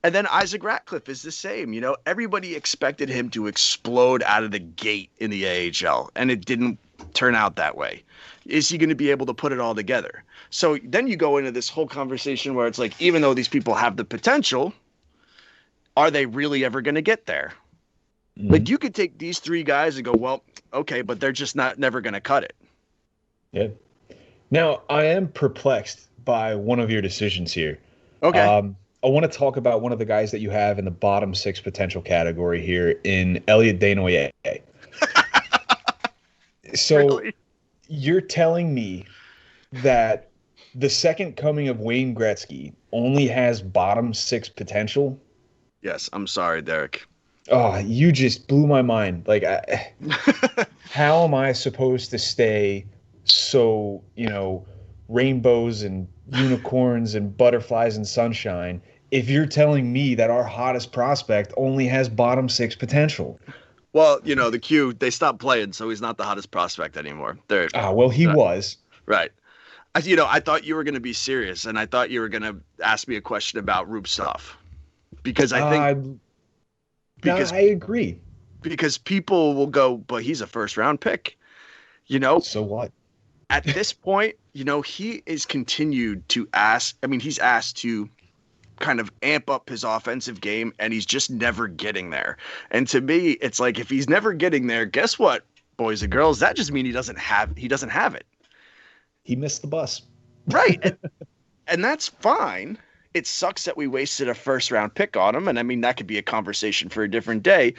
And then Isaac Ratcliffe is the same. Everybody expected him to explode out of the gate in the AHL, and it didn't turn out that way. Is he going to be able to put it all together? So then you go into this whole conversation where it's like, even though these people have the potential, are they really ever going to get there? Like, Mhm. you could take these 3 guys and go, well, okay, but they're just never going to cut it. Yeah. Now, I am perplexed by one of your decisions here. Okay. I want to talk about one of the guys that you have in the bottom 6 potential category here in Elliot Desnoyers. So Really? you're telling me that the second coming of Wayne Gretzky only has bottom 6 potential? Yes, I'm sorry, Derek. Oh, you just blew my mind. Like, how am I supposed to stay so, rainbows and unicorns and butterflies and sunshine if you're telling me that our hottest prospect only has bottom 6 potential? Well, the Q, they stopped playing, so he's not the hottest prospect anymore. They're Well, he uh, was. right. I thought you were going to be serious, and I thought you were going to ask me a question about Rubtsov because I think Uh, no, because I agree. because people will go, but he's a first round pick. You know, So what? at this point, he is continued to ask. I mean, he's asked to kind of amp up his offensive game, and he's just never getting there. And to me, it's like, if he's never getting there, guess what, boys and girls? That just means he doesn't have it. He missed the bus. Right. And that's fine. It sucks that we wasted a first round pick on him. And I mean, that could be a conversation for a different day.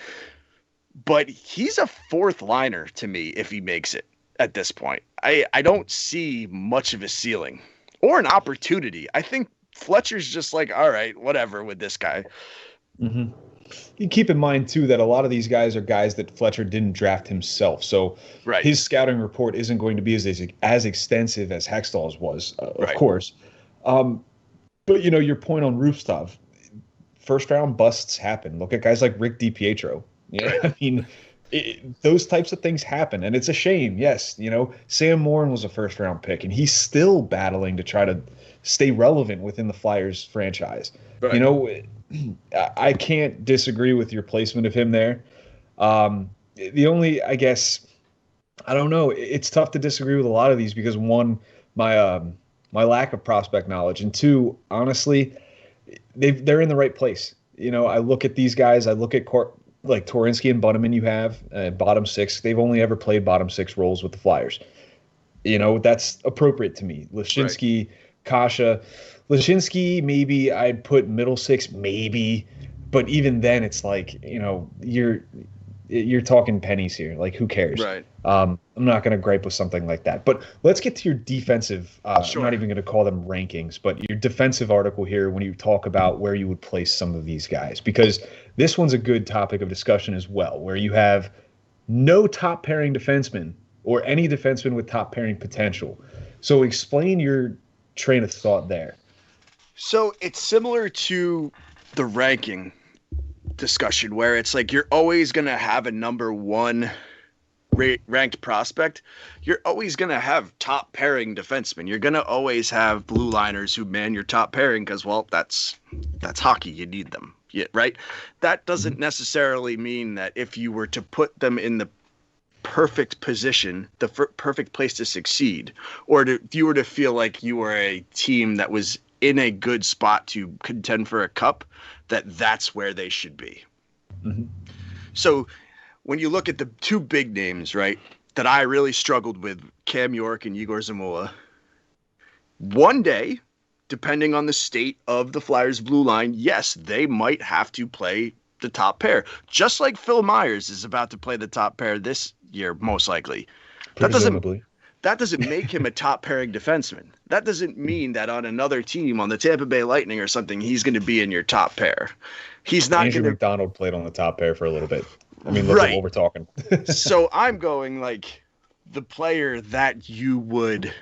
But he's a fourth liner to me if he makes it at this point. I don't see much of a ceiling or an opportunity. I think Fletcher's just like, all right, whatever with this guy. Hmm. You keep in mind too that a lot of these guys are guys that Fletcher didn't draft himself, so Right. his scouting report isn't going to be as extensive as Hextall's was, of Right. course. Um, but your point on Rustov, first round busts happen. Look at guys like Rick DiPietro. Yeah, Right. I mean, those types of things happen, and it's a shame. Yes, Sam Morin was a first round pick, and he's still battling to try to stay relevant within the Flyers franchise. You Right. know, I can't disagree with your placement of him there. The only, I guess, I don't know. It's tough to disagree with a lot of these because one, my lack of prospect knowledge, and two, honestly, they're in the right place. I look at these guys. I look at like Torinsky and Bunneman. You have bottom 6. They've only ever played bottom 6 roles with the Flyers. That's appropriate to me. Right. Lashinsky, Kasha. Lashinsky, maybe I'd put middle 6, maybe. But even then, it's like, you're talking pennies here. Like, who cares? Right. I'm not going to gripe with something like that. But let's get to your defensive. I'm Sure. not even going to call them rankings, but your defensive article here when you talk about where you would place some of these guys, because this one's a good topic of discussion as well, where you have no top pairing defenseman or any defenseman with top pairing potential. So explain your train of thought there. So it's similar to the ranking discussion where it's like you're always going to have a number one ranked prospect. You're always going to have top pairing defensemen. You're going to always have blue liners who man your top pairing because, well, that's hockey. You need them, right? That doesn't necessarily mean that if you were to put them in the perfect position, the perfect place to succeed, or if you were to feel like you were a team that was in a good spot to contend for a cup, that's where they should be. Mm-hmm. So when you look at the two big names, right, that I really struggled with, Cam York and Igor Zamula, one day, depending on the state of the Flyers blue line, yes, they might have to play the top pair, just like Phil Myers is about to play the top pair this year, most likely. Presumably. That doesn't make him a top pairing defenseman. That doesn't mean that on another team, on the Tampa Bay Lightning or something, he's going to be in your top pair. He's not. Andrew McDonald played on the top pair for a little bit. I mean, look at what we're talking. So I'm going like the player that you would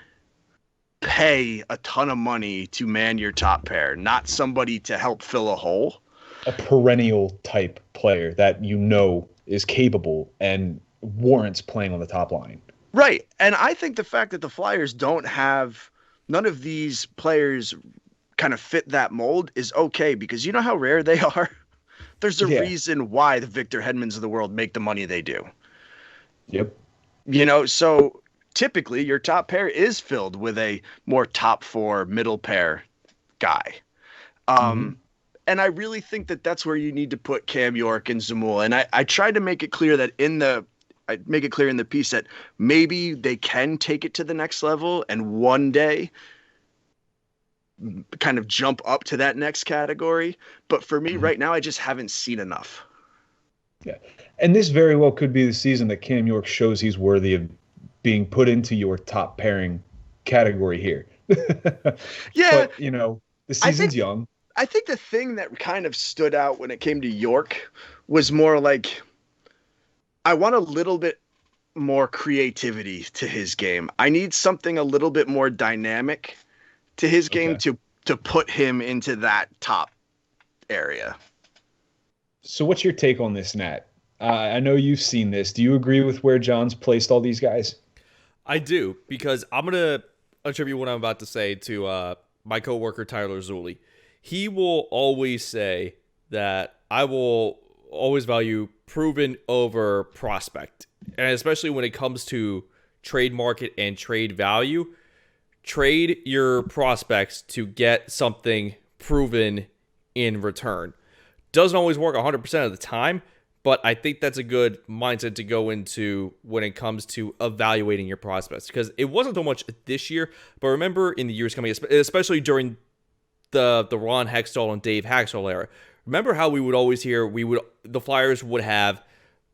pay a ton of money to man your top pair, not somebody to help fill a hole. A perennial type player that you know is capable and warrants playing on the top line. Right. And I think the fact that the Flyers don't have none of these players kind of fit that mold is okay, because you know how rare they are. There's a reason why the Victor Hedmans of the world make the money they do. Yep. You know, so typically your top pair is filled with a more top four middle pair guy. And I really think that that's where you need to put Cam York and Zamula. And I tried to make it clear that in the piece that maybe they can take it to the next level and one day kind of jump up to that next category. But for me right now, I just haven't seen enough. Yeah. And this very well could be the season that Cam York shows he's worthy of being put into your top pairing category here. Yeah. But, you know, the season's young. I think the thing that kind of stood out when it came to York was more like, I want a little bit more creativity to his game. I need something a little bit more dynamic to his game to put him into that top area. So what's your take on this, Nat? I know you've seen this. Do you agree with where John's placed all these guys? I do, because I'm going to attribute what I'm about to say to my coworker, Tyler Zulli. He will always say that I will always value proven over prospect. And especially when it comes to trade market and trade value, trade your prospects to get something proven in return. Doesn't always work 100% of the time, but I think that's a good mindset to go into when it comes to evaluating your prospects, because it wasn't so much this year, but remember in the years coming, especially during the Ron Hextall and Dave Haxtell era, remember how we would always hear the Flyers would have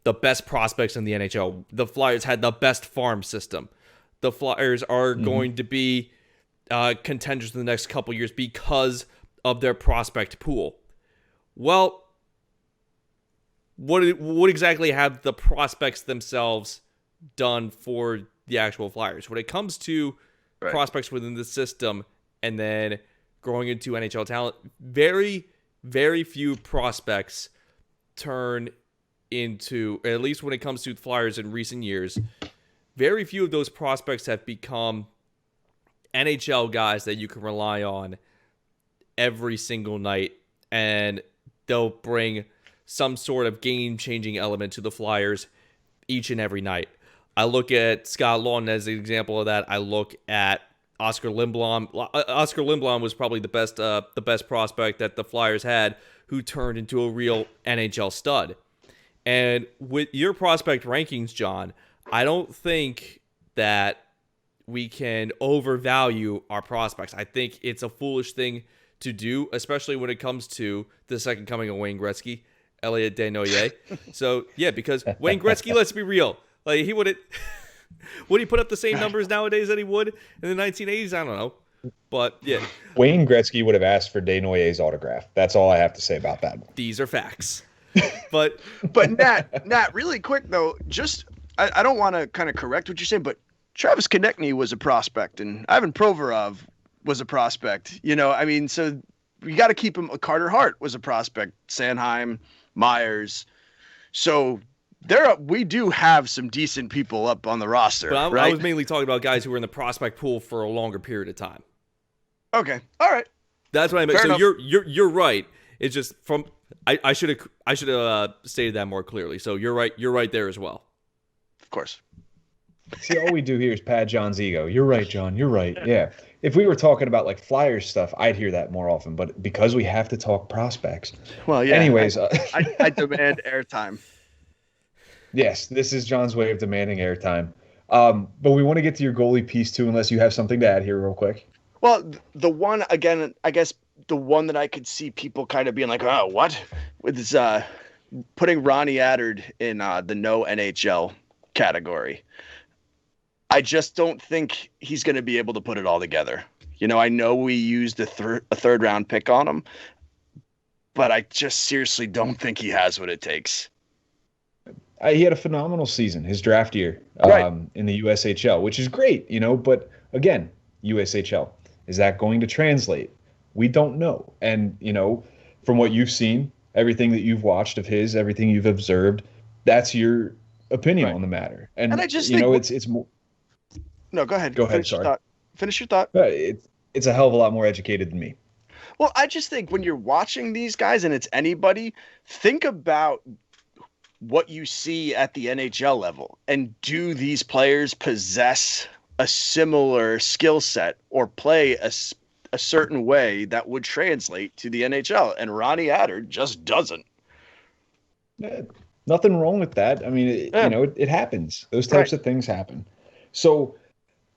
the best prospects in the NHL. The Flyers had the best farm system. The Flyers are going to be contenders in the next couple years because of their prospect pool. Well, what exactly have the prospects themselves done for the actual Flyers? When it comes to prospects within the system and then growing into NHL talent, very, very few prospects turn into, at least when it comes to the Flyers in recent years, very few of those prospects have become NHL guys that you can rely on every single night, and they'll bring some sort of game-changing element to the Flyers each and every night. I look at Scott Laughton as an example of that. I look at Oscar Lindblom. Oscar Lindblom was probably the best prospect that the Flyers had, who turned into a real NHL stud. And with your prospect rankings, John, I don't think that we can overvalue our prospects. I think it's a foolish thing to do, especially when it comes to the second coming of Wayne Gretzky, Elliot Desnoyers. So, yeah, because Wayne Gretzky, let's be real, like he wouldn't would he put up the same numbers nowadays that he would in the 1980s? I don't know. But, yeah. Wayne Gretzky would have asked for Desnoyers' autograph. That's all I have to say about that. These are facts. But Nat, really quick, though, just I don't want to kind of correct what you're saying, but Travis Konechny was a prospect, and Ivan Provorov was a prospect. You know, I mean, so you got to keep him. Carter Hart was a prospect. Sanheim, Myers. So we do have some decent people up on the roster. But right? I was mainly talking about guys who were in the prospect pool for a longer period of time. Okay, all right. That's what I meant. Fair So enough. you're right. It's just from I should have stated that more clearly. So you're right. You're right there as well. Of course. See, all we do here is pad John's ego. You're right, John. You're right. Yeah. If we were talking about like Flyers stuff, I'd hear that more often. But because we have to talk prospects. Well, yeah. Anyways. I demand airtime. Yes, this is John's way of demanding airtime. But we want to get to your goalie piece too, unless you have something to add here real quick. Well, the one, again, I guess the one that I could see people kind of being like, oh, what? With this, putting Ronnie Attard in the no NHL category. I just don't think he's going to be able to put it all together. You know, I know we used a third round pick on him, but I just seriously don't think he has what it takes. He had a phenomenal season, his draft year in the USHL, which is great, you know. But again, USHL, is that going to translate? We don't know. And, you know, from what you've seen, everything that you've watched of his, everything you've observed, that's your opinion on the matter. And I just you think know, it's more. No, go ahead. Go ahead. Finish your thought. It's a hell of a lot more educated than me. Well, I just think when you're watching these guys and it's anybody, think about what you see at the NHL level, and do these players possess a similar skill set or play a certain way that would translate to the NHL? And Ronnie Attard just doesn't. Yeah, nothing wrong with that. I mean, you know, it happens. Those types of things happen. So,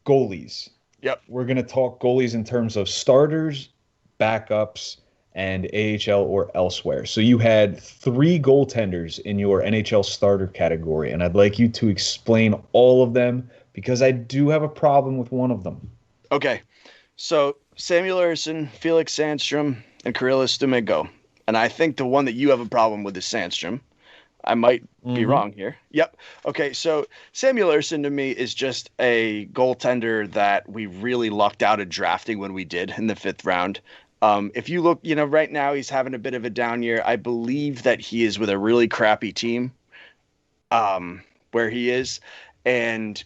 goalies. Yep. We're going to talk goalies in terms of starters, backups, and AHL or elsewhere. So you had 3 goaltenders in your NHL starter category, and I'd like you to explain all of them because I do have a problem with one of them. Okay. So Samuel Ersson, Felix Sandstrom, and Kirill Domingo. And I think the one that you have a problem with is Sandstrom. I might be wrong here. Yep. Okay, so Samuel Ersson to me is just a goaltender that we really lucked out at drafting when we did in the 5th round. If you look, you know, right now he's having a bit of a down year. I believe that he is with a really crappy team where he is. And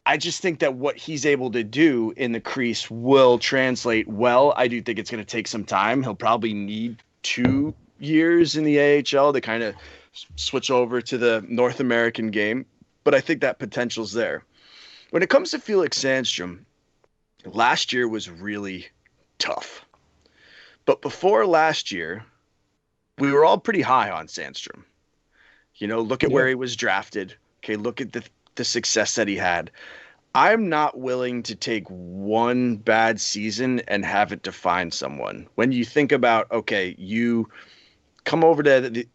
I just think that what he's able to do in the crease will translate well. I do think it's going to take some time. He'll probably need 2 years in the AHL to kind of switch over to the North American game. But I think that potential's there. When it comes to Felix Sandstrom, last year was really tough. But before last year, we were all pretty high on Sandstrom. You know, look at where he was drafted. Okay, look at the success that he had. I'm not willing to take one bad season and have it define someone. When you think about, okay, you come over to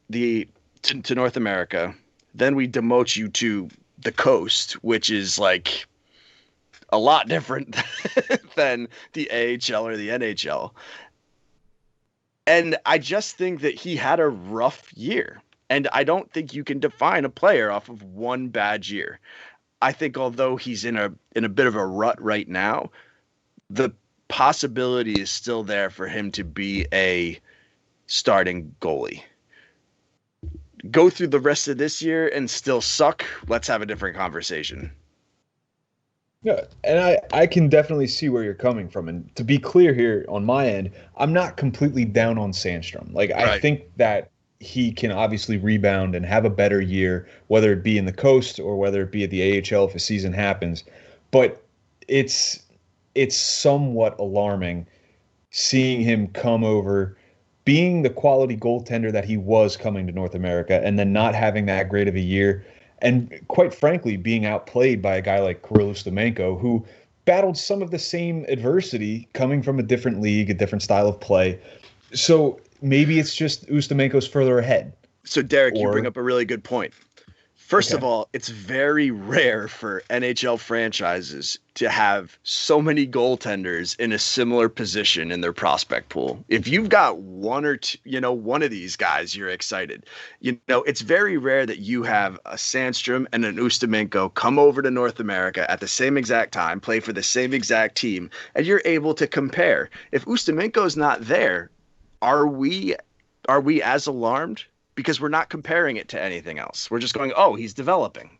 to North America, then we demote you to the coast, which is like a lot different than the AHL or the NHL. And I just think that he had a rough year. And I don't think you can define a player off of one bad year. I think although he's in a bit of a rut right now, the possibility is still there for him to be a starting goalie. Go through the rest of this year and still suck. Let's have a different conversation. Yeah, and I can definitely see where you're coming from. And to be clear here on my end, I'm not completely down on Sandstrom. Like, I think that he can obviously rebound and have a better year, whether it be in the coast or whether it be at the AHL if a season happens. But it's somewhat alarming seeing him come over, being the quality goaltender that he was coming to North America, and then not having that great of a year. And quite frankly, being outplayed by a guy like Kirill Domingo, who battled some of the same adversity coming from a different league, a different style of play. So maybe it's just Ustimenko's further ahead. So, Derek, you bring up a really good point. First of all, it's very rare for NHL franchises to have so many goaltenders in a similar position in their prospect pool. If you've got one or two, one of these guys, you're excited. It's very rare that you have a Sandstrom and an Ustimenko come over to North America at the same exact time, play for the same exact team, and you're able to compare. If Ustimenko's not there, are we as alarmed? because we're not comparing it to anything else. We're just going, oh, he's developing.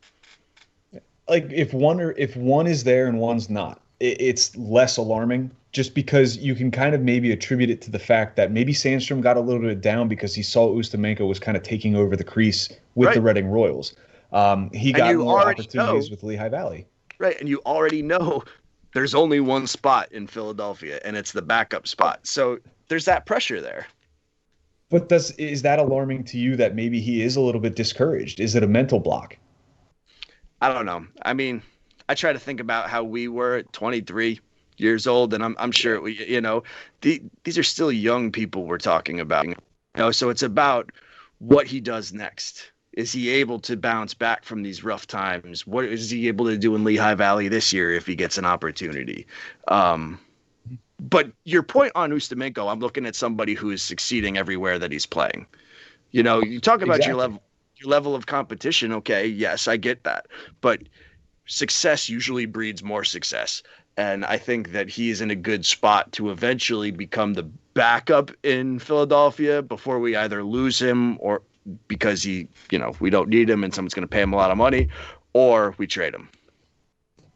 Like if one is there and one's not, it's less alarming just because you can kind of maybe attribute it to the fact that maybe Sandstrom got a little bit down because he saw Ustimenko was kind of taking over the crease with the Reading Royals. He got more opportunities with Lehigh Valley. Right, and you already know there's only one spot in Philadelphia, and it's the backup spot. So there's that pressure there. But is that alarming to you that maybe he is a little bit discouraged? Is it a mental block? I don't know. I mean, I try to think about how we were at 23 years old, and I'm sure these are still young people we're talking about. So it's about what he does next. Is he able to bounce back from these rough times? What is he able to do in Lehigh Valley this year if he gets an opportunity? But your point on Ustimenko, I'm looking at somebody who is succeeding everywhere that he's playing. You talk about your level of competition. Okay, yes, I get that. But success usually breeds more success. And I think that he's in a good spot to eventually become the backup in Philadelphia before we either lose him or because we don't need him and someone's going to pay him a lot of money, or we trade him.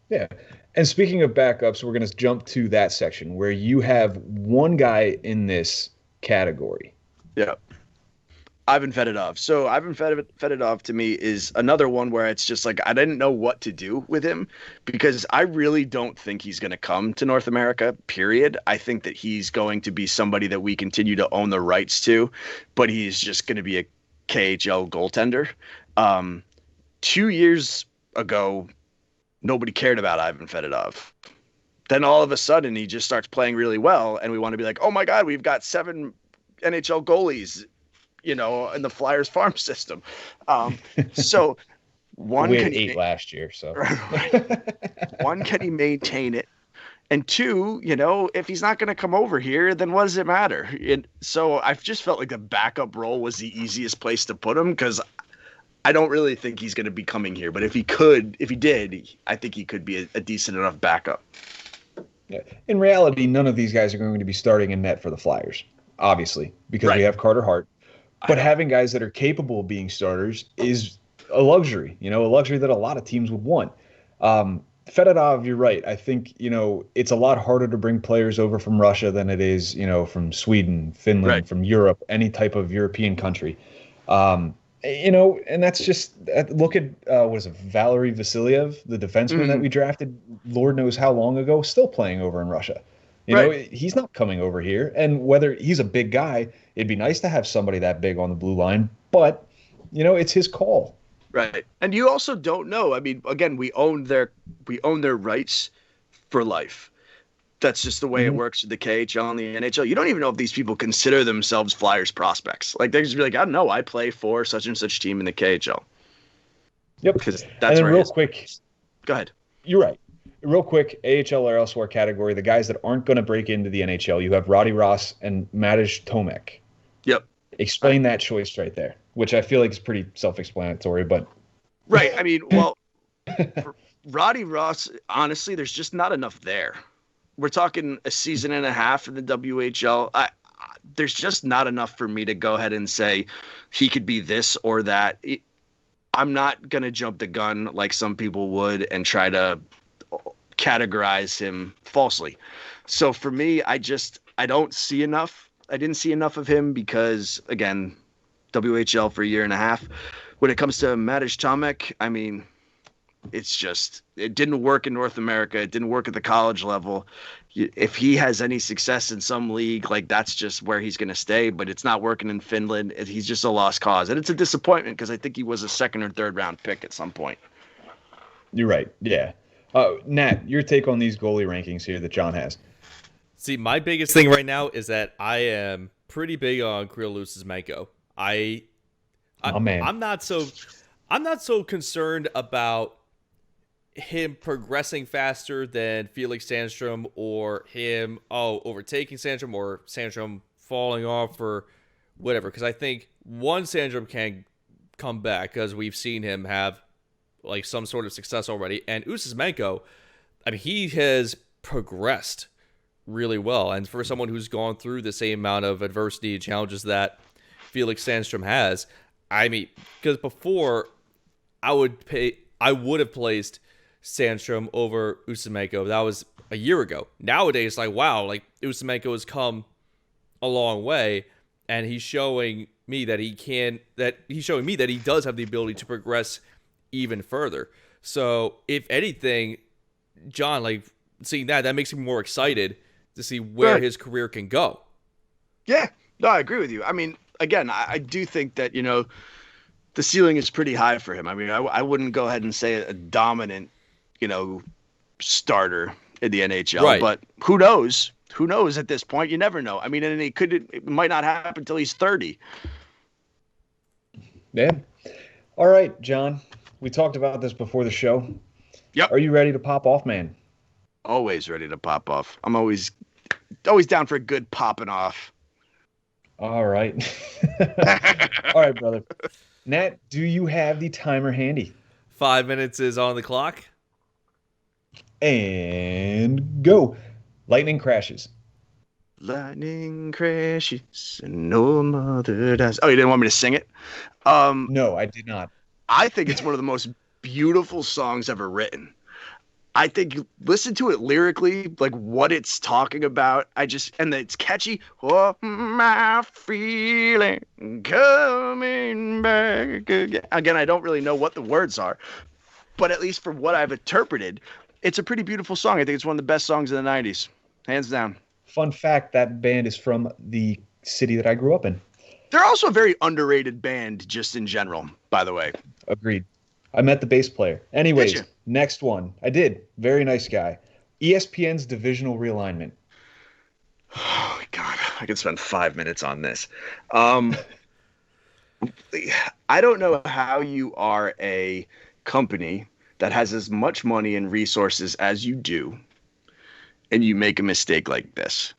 Yeah. And speaking of backups, we're going to jump to that section where you have one guy in this category. Yeah. Ivan Fedotov. So Ivan Fedotov to me is another one where it's just like I didn't know what to do with him because I really don't think he's going to come to North America, period. I think that he's going to be somebody that we continue to own the rights to, but he's just going to be a KHL goaltender. 2 years ago, nobody cared about Ivan Fedotov. Then all of a sudden, he just starts playing really well, and we want to be like, oh my God, we've got 7 NHL goalies, in the Flyers farm system. So one, we had 8 last year. So one, can he maintain it? And 2, if he's not going to come over here, then what does it matter? So I've just felt like the backup role was the easiest place to put him because I don't really think he's going to be coming here. But if he did, I think he could be a decent enough backup. Yeah. In reality, none of these guys are going to be starting in net for the Flyers, obviously, because we have Carter Hart. But having guys that are capable of being starters is a luxury, a luxury that a lot of teams would want. Fedotov, you're right. I think, it's a lot harder to bring players over from Russia than it is, from Sweden, Finland, from Europe, any type of European country. And that's just look at Valery Vasilyev, the defenseman that we drafted, Lord knows how long ago, still playing over in Russia. He's not coming over here. And whether he's a big guy, it'd be nice to have somebody that big on the blue line. But, it's his call. Right. And you also don't know. I mean, again, we own their rights for life. That's just the way it works with the KHL and the NHL. You don't even know if these people consider themselves Flyers prospects. Like, they just be like, I don't know, I play for such and such team in the KHL. Yep. Because that's and real quick. Go ahead. You're right. Real quick, AHL or elsewhere category, the guys that aren't going to break into the NHL, you have Roddy Ross and Matej Tomek. Yep. Explain that choice right there, which I feel like is pretty self-explanatory, but. Right. I mean, well, for Roddy Ross, honestly, there's just not enough there. We're talking a season and a half in the WHL. There's just not enough for me to go ahead and say he could be this or that. I'm not going to jump the gun like some people would and try to categorize him falsely. So for me, I don't see enough. I didn't see enough of him because, again, WHL for a year and a half. When it comes to Matej Tomek, I mean, it didn't work in North America. It didn't work at the college level. If he has any success in some league, like that's just where he's going to stay, but it's not working in Finland. He's just a lost cause. And it's a disappointment because I think he was a 2nd or 3rd round pick at some point. You're right. Yeah. Nat, your take on these goalie rankings here that John has. See, my biggest thing right now is that I am pretty big on Kirill Ustimenko. I'm not so concerned about him progressing faster than Felix Sandstrom or him overtaking Sandstrom or Sandstrom falling off or whatever. Because I think Sandstrom can come back because we've seen him have like some sort of success already. And Ustimenko, I mean, he has progressed really well. And for someone who's gone through the same amount of adversity and challenges that Felix Sandstrom has, I mean, because before I would have placed Sandstrom over Usymenko. That was a year ago. Nowadays, like, wow, like Usymenko has come a long way, and he's showing me that he's showing me that he does have the ability to progress even further. So, if anything, John, like, seeing that makes me more excited to see where his career can go. Yeah, no, I agree with you. I mean, again, I do think that, the ceiling is pretty high for him. I mean, I wouldn't go ahead and say a dominant, starter in the NHL, Right. but who knows? Who knows at this point? You never know. I mean, and it might not happen until he's 30. Yeah. All right, John. We talked about this before the show. Yep. Are you ready to pop off, man? Always ready to pop off. I'm always down for a good popping off. All right. All right, brother. Nat, do you have the timer handy? 5 minutes is on the clock. And go. Lightning crashes. Lightning crashes and no mother dies. Oh, you didn't want me to sing it? No, I did not. I think it's one of the most beautiful songs ever written. I think you listen to it lyrically, like what it's talking about. And it's catchy. Oh, my feeling coming back again. Again, I don't really know what the words are, but at least for what I've interpreted, it's a pretty beautiful song. I think it's one of the best songs in the 90s. Hands down. Fun fact, that band is from the city that I grew up in. They're also a very underrated band just in general, by the way. Agreed. I met the bass player. Anyways, next one. I did. Very nice guy. ESPN's divisional realignment. Oh, God. I could spend 5 minutes on this. I don't know how you are a company that has as much money and resources as you do, and you make a mistake like this.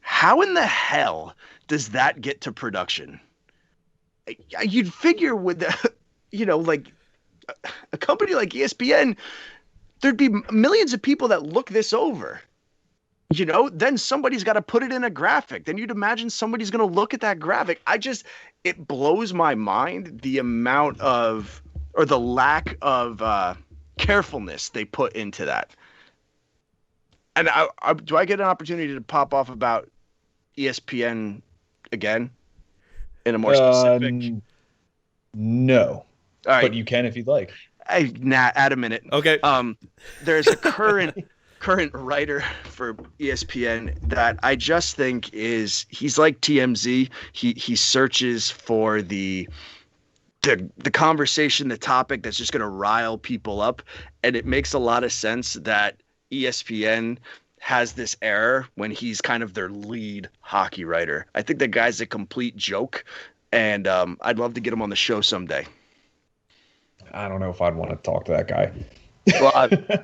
How in the hell does that get to production? You'd figure with, like a company like ESPN, there'd be millions of people that look this over. Then somebody's got to put it in a graphic. Then you'd imagine somebody's going to look at that graphic. It blows my mind the amount of, or the lack of carefulness they put into that. And do I get an opportunity to pop off about ESPN again in a more specific? No. All right. But you can if you'd like. Add a minute. Okay. There's a current writer for ESPN that I just think he's like TMZ. He searches for the conversation, the topic that's just going to rile people up, and it makes a lot of sense that ESPN has this error when he's kind of their lead hockey writer. I think the guy's a complete joke, and I'd love to get him on the show someday. I don't know if I'd want to talk to that guy. Well,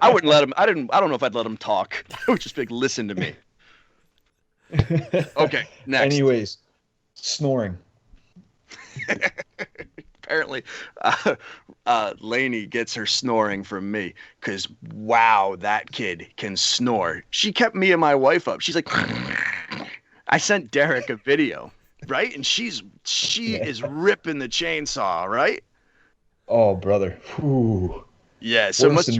I wouldn't let him. I don't know if I'd let him talk. I would just be like, listen to me. Okay, next. Anyways, snoring. Apparently, Lainey gets her snoring from me because, wow, that kid can snore. She kept me and my wife up. She's like, I sent Derrik a video, right? And she is ripping the chainsaw, right? Oh, brother. Whew. Yeah, so must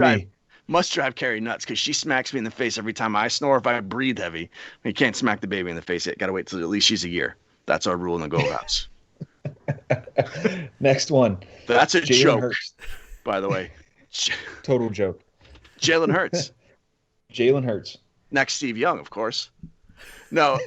drive Carrie nuts because she smacks me in the face every time I snore. If I breathe heavy, you can't smack the baby in the face yet. Got to wait till at least she's a year. That's our rule in the Gold House. Next one. That's a Jalen joke, Hurts. by the way. Total joke. Jalen Hurts. Jalen Hurts. Next, Steve Young, of course. No,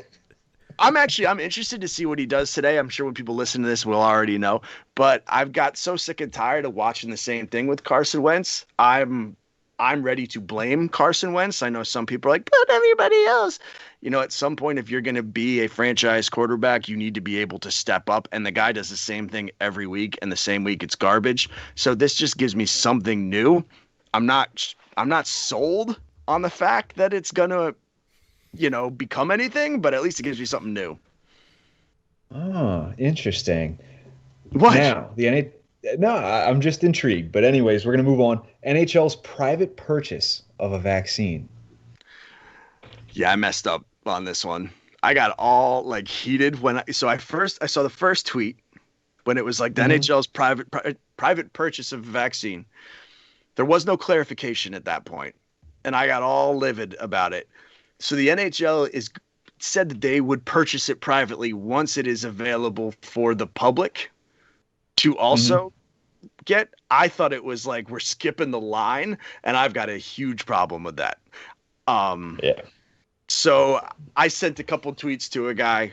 I'm interested to see what he does today. I'm sure when people listen to this will already know. But I've got so sick and tired of watching the same thing with Carson Wentz. I'm ready to blame Carson Wentz. I know some people are like, but everybody else. At some point, if you're going to be a franchise quarterback, you need to be able to step up. And the guy does the same thing every week, and the same week it's garbage. So this just gives me something new. I'm not sold on the fact that it's going to, become anything, but at least it gives me something new. Oh, interesting. What? Now, I'm just intrigued. But anyways, we're going to move on. NHL's private purchase of a vaccine. Yeah, I messed up on this one. I got all heated when I saw the first tweet. when it was like the NHL's private purchase of a vaccine. There was no clarification at that point, and I got all livid about it. So the NHL said that they would purchase it privately once it is available for the public to also get. I thought it was like we're skipping the line, and I've got a huge problem with that. So I sent a couple tweets to a guy,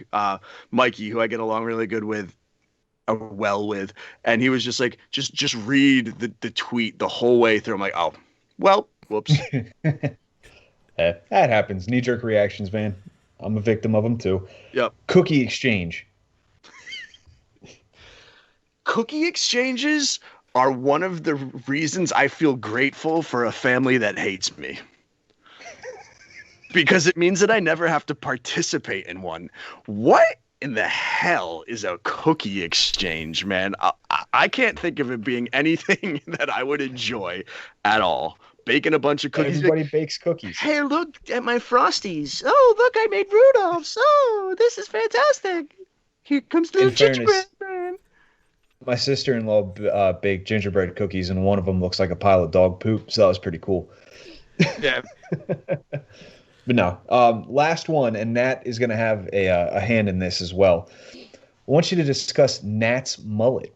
Mikey, who I get along really good with, and he was just like, just read the tweet the whole way through. I'm like, oh, well, whoops. That happens. Knee-jerk reactions, man. I'm a victim of them too. Yep. Cookie exchange. Cookie exchanges are one of the reasons I feel grateful for a family that hates me. Because it means that I never have to participate in one. What in the hell is a cookie exchange, man? I can't think of it being anything that I would enjoy at all. Baking a bunch of cookies. Everybody bakes cookies. Hey, look at my Frosties. Oh, look, I made Rudolph's. Oh, this is fantastic. Here comes the gingerbread man. My sister-in-law baked gingerbread cookies, and one of them looks like a pile of dog poop, so that was pretty cool. Yeah. But no, last one, and Nat is going to have a hand in this as well. I want you to discuss Nat's mullet.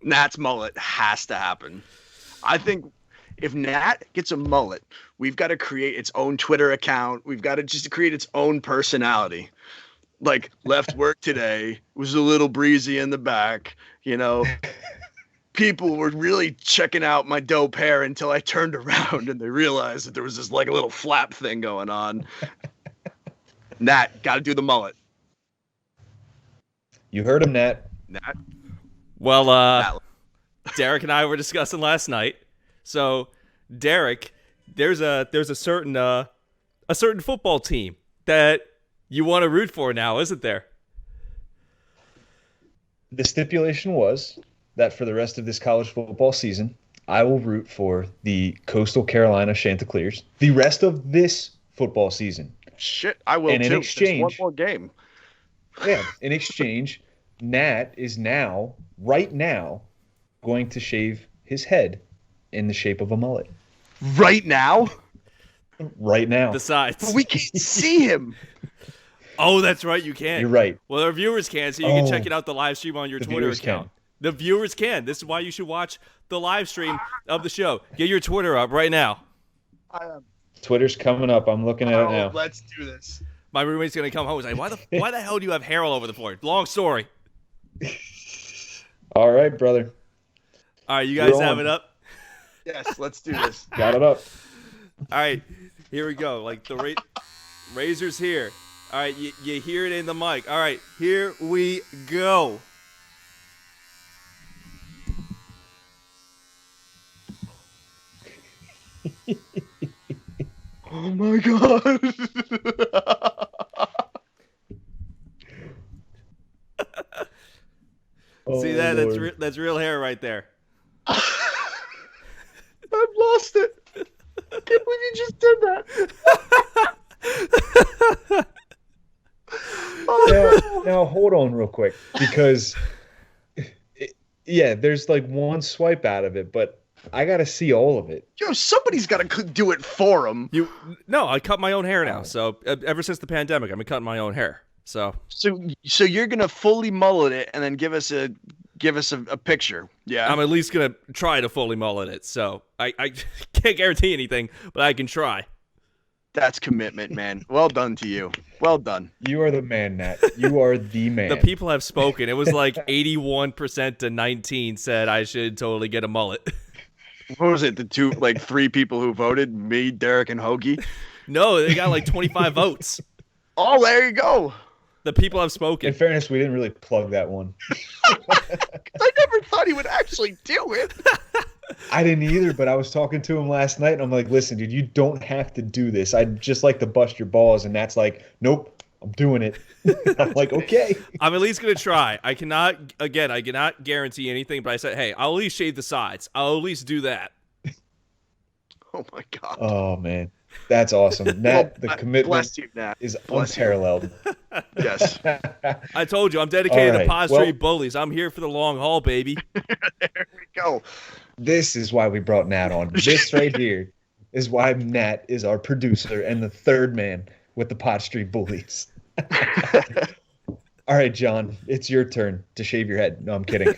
Nat's mullet has to happen. I think if Nat gets a mullet, we've got to create its own Twitter account. We've got to just create its own personality. Like, left work today, was a little breezy in the back, you know. People were really checking out my dope hair until I turned around and they realized that there was this like a little flap thing going on. Nat, got to do the mullet. You heard him, Nat. Nat. Well, Derrik and I were discussing last night. So, Derrik, there's a certain football team that you want to root for now, isn't there? The stipulation was that for the rest of this college football season, I will root for the Coastal Carolina Chanticleers the rest of this football season. Shit, I will and too. In exchange, there's one more game. Yeah, in exchange, Nat is right now, going to shave his head in the shape of a mullet. Right now? Right now. The sides. But we can't see him. Oh, that's right, you can. You're right. Well, our viewers can, so you can check it out the live stream on your Twitter account. The viewers can. This is why you should watch the live stream of the show. Get your Twitter up right now. Twitter's coming up. I'm looking at it now. Let's do this. My roommate's gonna come home and say, "Why the hell do you have hair all over the floor?" Long story. All right, brother. All right, you guys have it up? Yes, let's do this. Got it up. All right, here we go. Like the razor's here. All right, you hear it in the mic. All right, here we go. Oh my god. See that? That's real hair right there. I've lost it. I can't believe you just did that. Now hold on real quick, because there's like one swipe out of it, but I gotta see all of it. Yo, somebody's got to do it for him. No, I cut my own hair now. So ever since the pandemic, I've been cutting my own hair. So you're gonna fully mullet it and then give us a picture. Yeah, I'm at least gonna try to fully mullet it. So I can't guarantee anything, but I can try. That's commitment, man. Well done to you. Well done. You are the man, Nat. You are the man. The people have spoken. It was like 81% to 19 said I should totally get a mullet. What was it? The three people who voted? Me, Derrik, and Hoagie? No, they got like 25 votes. Oh, there you go. The people have spoken. In fairness, we didn't really plug that one. I never thought he would actually do it. I didn't either, but I was talking to him last night, and I'm like, listen, dude, you don't have to do this. I'd just like to bust your balls. And Nat's like, nope, I'm doing it. I'm like, okay. I'm at least going to try. I cannot guarantee anything, but I said, hey, I'll at least shave the sides. I'll at least do that. Oh, my God. Oh, man. That's awesome. Nat, the Bless commitment you, Nat. is Bless you. unparalleled. Yes. I told you, I'm dedicated All to right, Pod well- Street Bullies. I'm here for the long haul, baby. There we go. This is why we brought Nat on. This right here is why Nat is our producer and the third man with the Pot Street Bullies. All right, John, it's your turn to shave your head. No, I'm kidding.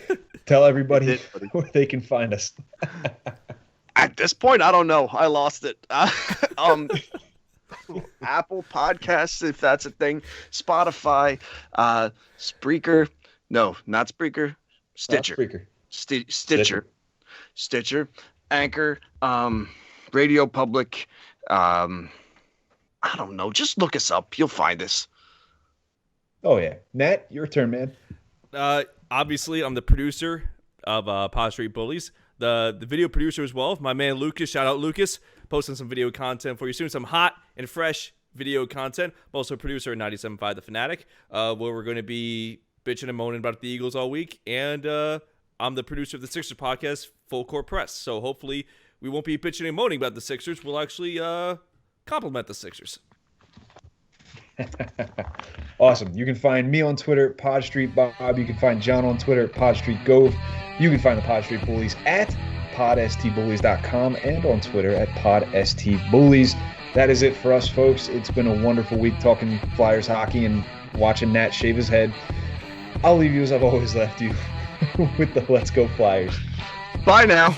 Tell everybody where they can find us. At this point, I don't know. I lost it. Apple Podcasts, if that's a thing. Spotify, Spreaker. No, not Spreaker. Stitcher. Spreaker. Stitcher. Anchor. Radio Public. I don't know. Just look us up. You'll find us. Oh, yeah. Nat, your turn, man. Obviously, I'm the producer of Pod Street Bullies. The video producer as well, my man Lucas. Shout out Lucas, posting some video content for you soon. Some hot and fresh video content. I'm also a producer at 97.5 The Fanatic, where we're going to be bitching and moaning about the Eagles all week. And I'm the producer of the Sixers podcast, Full Court Press. So hopefully we won't be bitching and moaning about the Sixers. We'll actually compliment the Sixers. Awesome. You can find me on Twitter at Pod Street Bob. You can find John on Twitter at Pod Street Gove. You can find the Pod Street Bullies at podstbullies.com and on Twitter at podstbullies. That is it for us, folks. It's been a wonderful week talking Flyers hockey and watching Nat shave his head. I'll leave you as I've always left you with the Let's Go Flyers. Bye now.